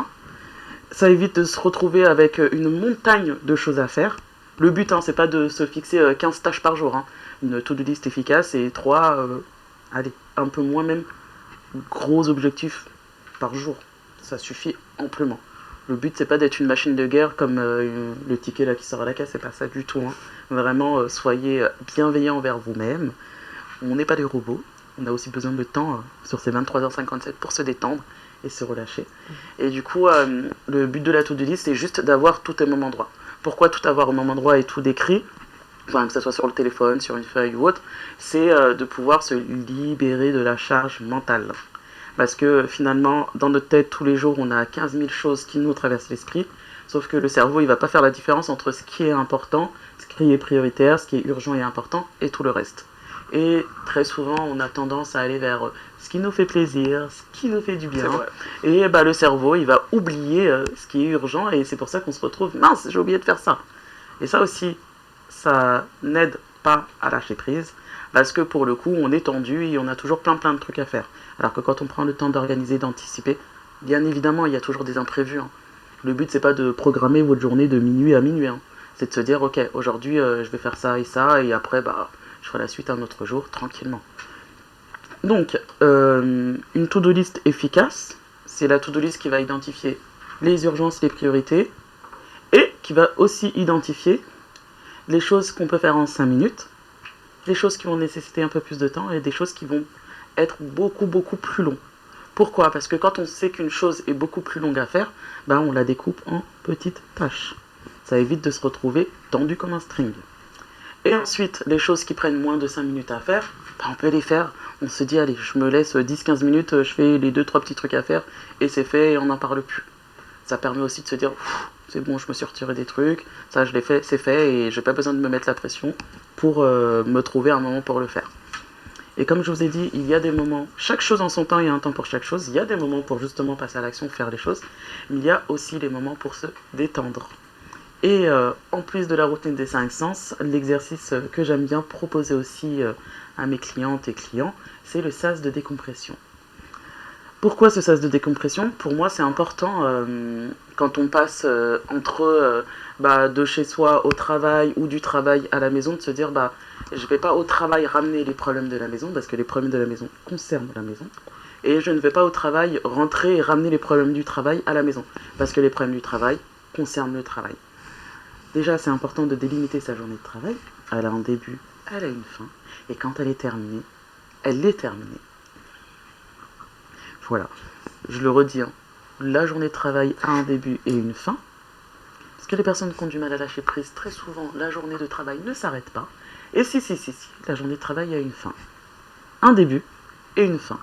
Ça évite de se retrouver avec une montagne de choses à faire. Le but, c'est pas de se fixer 15 tâches par jour. Une to-do list efficace et 3, allez, un peu moins même, gros objectifs par jour. Ça suffit amplement. Le but, c'est pas d'être une machine de guerre comme le ticket là qui sort à la caisse, c'est pas ça du tout. Vraiment, soyez bienveillants envers vous-même. On n'est pas des robots. On a aussi besoin de temps sur ces 23h57 pour se détendre et se relâcher. Et du coup, le but de la to-do list, c'est juste d'avoir tout au même endroit. Pourquoi tout avoir au même endroit et tout décrit? Enfin, que ce soit sur le téléphone, sur une feuille ou autre, c'est de pouvoir se libérer de la charge mentale. Parce que finalement, dans notre tête, tous les jours, on a 15 000 choses qui nous traversent l'esprit. Sauf que le cerveau, il ne va pas faire la différence entre ce qui est important, ce qui est prioritaire, ce qui est urgent et important, et tout le reste. Et très souvent, on a tendance à aller vers ce qui nous fait plaisir, ce qui nous fait du bien. Et le cerveau, il va oublier ce qui est urgent, et c'est pour ça qu'on se retrouve, mince, j'ai oublié de faire ça. Et ça aussi, ça n'aide pas à lâcher prise, parce que pour le coup, on est tendu et on a toujours plein de trucs à faire. Alors que quand on prend le temps d'organiser, d'anticiper, bien évidemment, il y a toujours des imprévus. Le but, c'est pas de programmer votre journée de minuit à minuit. C'est de se dire, ok, aujourd'hui, je vais faire ça, et après, je ferai la suite un autre jour, tranquillement. Donc, une to-do list efficace, c'est la to-do list qui va identifier les urgences, les priorités, et qui va aussi identifier les choses qu'on peut faire en 5 minutes, les choses qui vont nécessiter un peu plus de temps, et des choses qui vont être beaucoup plus longues. Pourquoi? Parce que quand on sait qu'une chose est beaucoup plus longue à faire, on la découpe en petites tâches. Ça évite de se retrouver tendu comme un string. Et ensuite, les choses qui prennent moins de 5 minutes à faire, on peut les faire. On se dit, allez, je me laisse 10-15 minutes, je fais les 2-3 petits trucs à faire, et c'est fait, et on n'en parle plus. Ça permet aussi de se dire, c'est bon, je me suis retiré des trucs, ça je l'ai fait, c'est fait, et j'ai pas besoin de me mettre la pression pour me trouver un moment pour le faire. Et comme je vous ai dit, il y a des moments, chaque chose en son temps, il y a un temps pour chaque chose. Il y a des moments pour justement passer à l'action, faire les choses. Mais il y a aussi des moments pour se détendre. Et en plus de la routine des 5 sens, l'exercice que j'aime bien proposer aussi à mes clientes et clients, c'est le sas de décompression. Pourquoi ce sas de décompression? Pour moi, c'est important quand on passe entre de chez soi au travail ou du travail à la maison, de se dire je ne vais pas au travail ramener les problèmes de la maison, parce que les problèmes de la maison concernent la maison. Et je ne vais pas au travail rentrer et ramener les problèmes du travail à la maison, parce que les problèmes du travail concernent le travail. Déjà, c'est important de délimiter sa journée de travail. Elle a un début, elle a une fin. Et quand elle est terminée, elle est terminée. Voilà, je le redis, la journée de travail a un début et une fin. Parce que les personnes qui ont du mal à lâcher prise, très souvent, la journée de travail ne s'arrête pas. Et si, la journée de travail a une fin. Un début et une fin.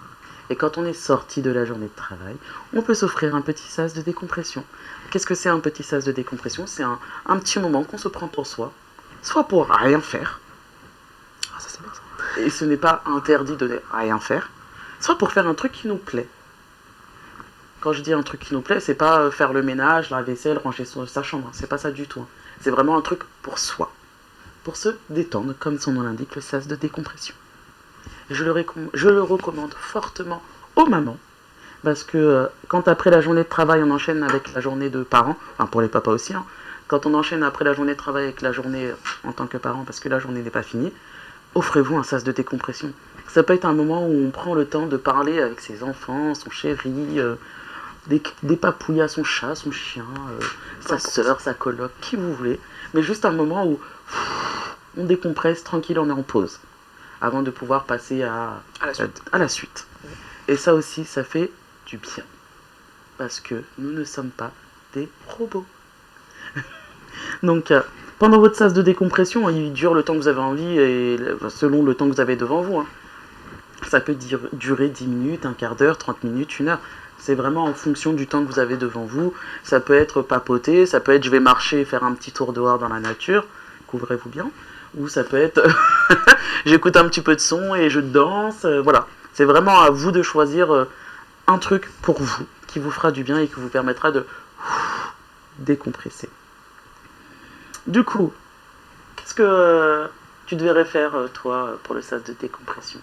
Et quand on est sorti de la journée de travail, on peut s'offrir un petit sas de décompression. Qu'est-ce que c'est un petit sas de décompression? C'est un petit moment qu'on se prend pour soi, soit pour rien faire. Ça c'est bien ça. Et ce n'est pas interdit de rien faire, soit pour faire un truc qui nous plaît. Quand je dis un truc qui nous plaît, c'est pas faire le ménage, la vaisselle, ranger sa chambre, c'est pas ça du tout. C'est vraiment un truc pour soi, pour se détendre, comme son nom l'indique, le sas de décompression. Et je le recommande fortement aux mamans, parce que quand après la journée de travail, on enchaîne avec la journée de parents, enfin pour les papas aussi, quand on enchaîne après la journée de travail avec la journée en tant que parent, parce que la journée n'est pas finie, offrez-vous un sas de décompression. Ça peut être un moment où on prend le temps de parler avec ses enfants, son chéri, des papouilles à son chat, son chien, sa sœur, sa coloc, qui vous voulez. Mais juste un moment où on décompresse tranquille, on est en pause, avant de pouvoir passer à la suite. Et ça aussi, ça fait du bien. Parce que nous ne sommes pas des robots. Donc, pendant votre sas de décompression, il dure le temps que vous avez envie et selon le temps que vous avez devant vous. Hein. Ça peut durer 10 minutes, un quart d'heure, 30 minutes, 1 heure. C'est vraiment en fonction du temps que vous avez devant vous. Ça peut être papoter, ça peut être je vais marcher, faire un petit tour dehors dans la nature, couvrez-vous bien. Ou ça peut être j'écoute un petit peu de son et je danse. Voilà, c'est vraiment à vous de choisir un truc pour vous, qui vous fera du bien et qui vous permettra de décompresser. Du coup, qu'est-ce que tu devrais faire, toi, pour le sas de décompression ?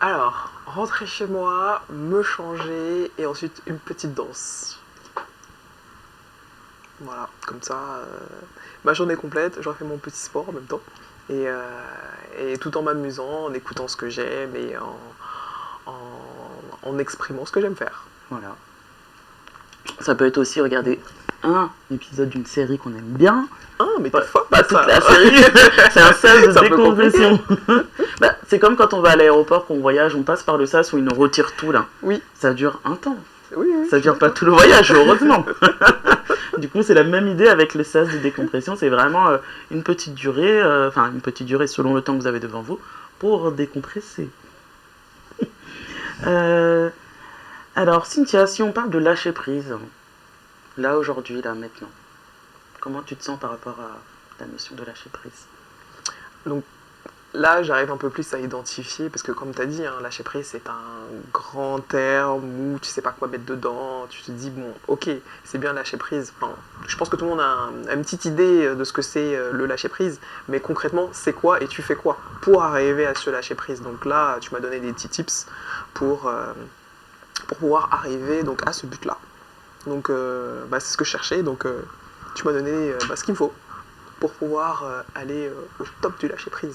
Alors, rentrer chez moi, me changer et ensuite une petite danse. Voilà, comme ça, ma journée complète, j'aurai fait mon petit sport en même temps. Et tout en m'amusant, en écoutant ce que j'aime et en exprimant ce que j'aime faire. Voilà. Ça peut être aussi regarder un épisode d'une série qu'on aime bien. Ah, mais t'as pas toute la série. C'est un sas de décompression. Bah, c'est comme quand on va à l'aéroport, qu'on voyage, on passe par le sas où ils nous retirent tout là. Oui. Ça dure un temps. Oui, ça dure pas tout le voyage, heureusement. Du coup, c'est la même idée avec le sas de décompression. C'est vraiment une petite durée, une petite durée selon le temps que vous avez devant vous, pour décompresser. Alors, Cynthia, si on parle de lâcher prise, là, aujourd'hui, là, maintenant, comment tu te sens par rapport à la notion de lâcher prise ? Donc, là, j'arrive un peu plus à identifier, parce que comme tu as dit, lâcher prise, c'est un grand terme où tu sais pas quoi mettre dedans, tu te dis, bon, ok, c'est bien lâcher prise. Enfin, je pense que tout le monde a une petite idée de ce que c'est le lâcher prise, mais concrètement, c'est quoi et tu fais quoi pour arriver à ce lâcher prise. Donc là, tu m'as donné des petits tips pour pouvoir arriver donc, à ce but-là. Donc, c'est ce que je cherchais, donc tu m'as donné ce qu'il me faut pour pouvoir aller au top du lâcher-prise.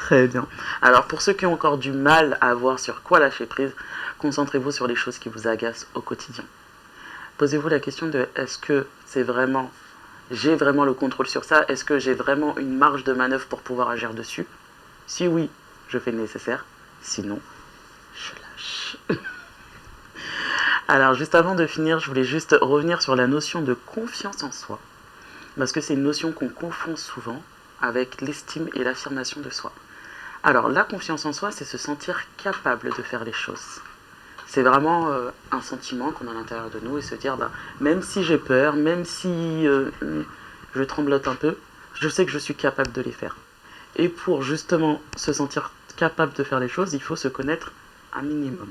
Très bien. Alors, pour ceux qui ont encore du mal à voir sur quoi lâcher prise, concentrez-vous sur les choses qui vous agacent au quotidien. Posez-vous la question de est-ce que j'ai vraiment le contrôle sur ça ? Est-ce que j'ai vraiment une marge de manœuvre pour pouvoir agir dessus ? Si oui, je fais le nécessaire. Sinon, je lâche. Alors, juste avant de finir, je voulais juste revenir sur la notion de confiance en soi. Parce que c'est une notion qu'on confond souvent avec l'estime et l'affirmation de soi. Alors, la confiance en soi, c'est se sentir capable de faire les choses. C'est vraiment un sentiment qu'on a à l'intérieur de nous et se dire, même si j'ai peur, même si je tremblote un peu, je sais que je suis capable de les faire. Et pour justement se sentir capable de faire les choses, il faut se connaître un minimum.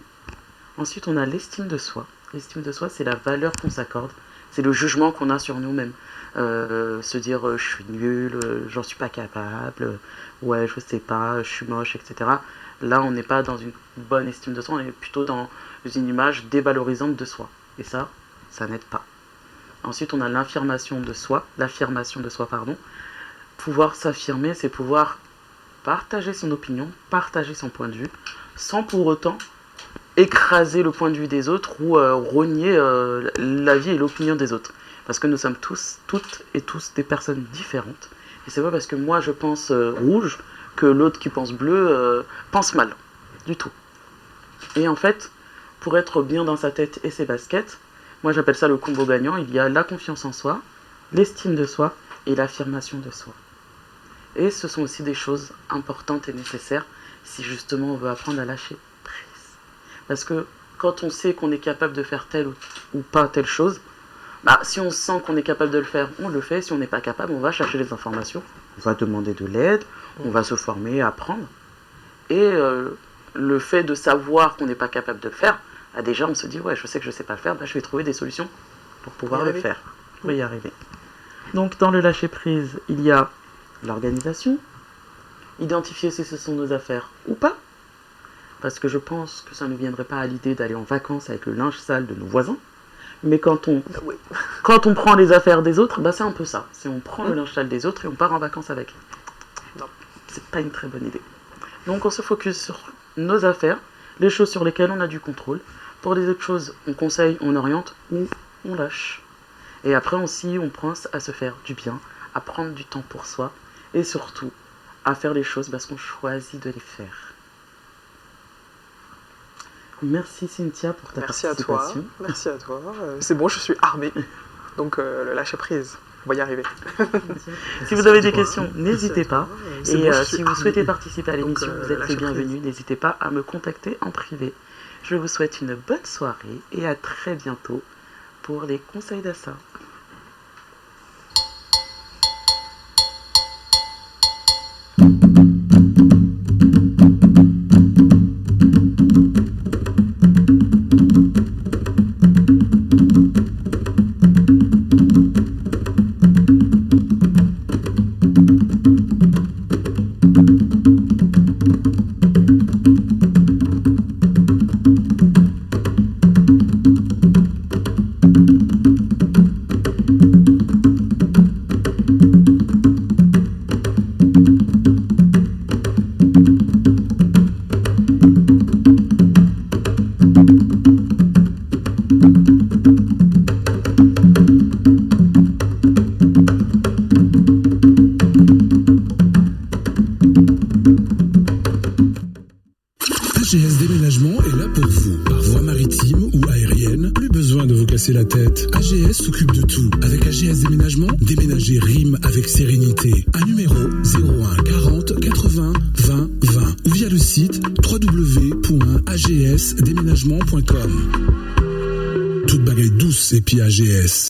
Ensuite, on a l'estime de soi. L'estime de soi, c'est la valeur qu'on s'accorde. C'est le jugement qu'on a sur nous-mêmes. Se dire je suis nul, j'en suis pas capable, ouais je sais pas, je suis moche, etc. Là on n'est pas dans une bonne estime de soi, on est plutôt dans une image dévalorisante de soi. Et ça n'aide pas. Ensuite on a l'affirmation de soi. Pouvoir s'affirmer, c'est pouvoir partager son opinion, partager son point de vue, sans pour autant écraser le point de vue des autres ou rogner l'avis et l'opinion des autres. Parce que nous sommes toutes et tous des personnes différentes. Et c'est pas parce que moi je pense rouge que l'autre qui pense bleu pense mal. Du tout. Et en fait, pour être bien dans sa tête et ses baskets, moi j'appelle ça le combo gagnant. Il y a la confiance en soi, l'estime de soi et l'affirmation de soi. Et ce sont aussi des choses importantes et nécessaires si justement on veut apprendre à lâcher prise. Parce que quand on sait qu'on est capable de faire telle ou pas telle chose, si on sent qu'on est capable de le faire, on le fait. Si on n'est pas capable, on va chercher les informations, on va demander de l'aide, on va se former, apprendre. Et le fait de savoir qu'on n'est pas capable de le faire, déjà on se dit, ouais, je sais que je ne sais pas le faire, je vais trouver des solutions pour pouvoir le faire, pour y arriver. Donc dans le lâcher-prise, il y a l'organisation, identifier si ce sont nos affaires ou pas, parce que je pense que ça ne viendrait pas à l'idée d'aller en vacances avec le linge sale de nos voisins. Mais quand on prend les affaires des autres, c'est un peu ça. C'est on prend le linge sale des autres et on part en vacances avec. Non. C'est pas une très bonne idée. Donc on se focus sur nos affaires, les choses sur lesquelles on a du contrôle. Pour les autres choses, on conseille, on oriente ou on lâche. Et après aussi, on pense à se faire du bien, à prendre du temps pour soi et surtout à faire les choses parce qu'on choisit de les faire. Merci Cynthia pour ta participation. Merci à toi. C'est bon, je suis armée. Donc le lâcher prise, on va y arriver. Si vous avez des questions, n'hésitez pas. Et si vous souhaitez participer à l'émission, vous êtes les bienvenus. N'hésitez pas à me contacter en privé. Je vous souhaite une bonne soirée et à très bientôt pour les conseils d'Assa. AGS Déménagement est là pour vous. Par voie maritime ou aérienne, plus besoin de vous casser la tête. AGS s'occupe de tout. Avec AGS Déménagement, déménager rime avec sérénité. Un numéro 01 40 80 20 20 ou via le site www.agsdéménagement.com. Toute bagaille douce et puis AGS.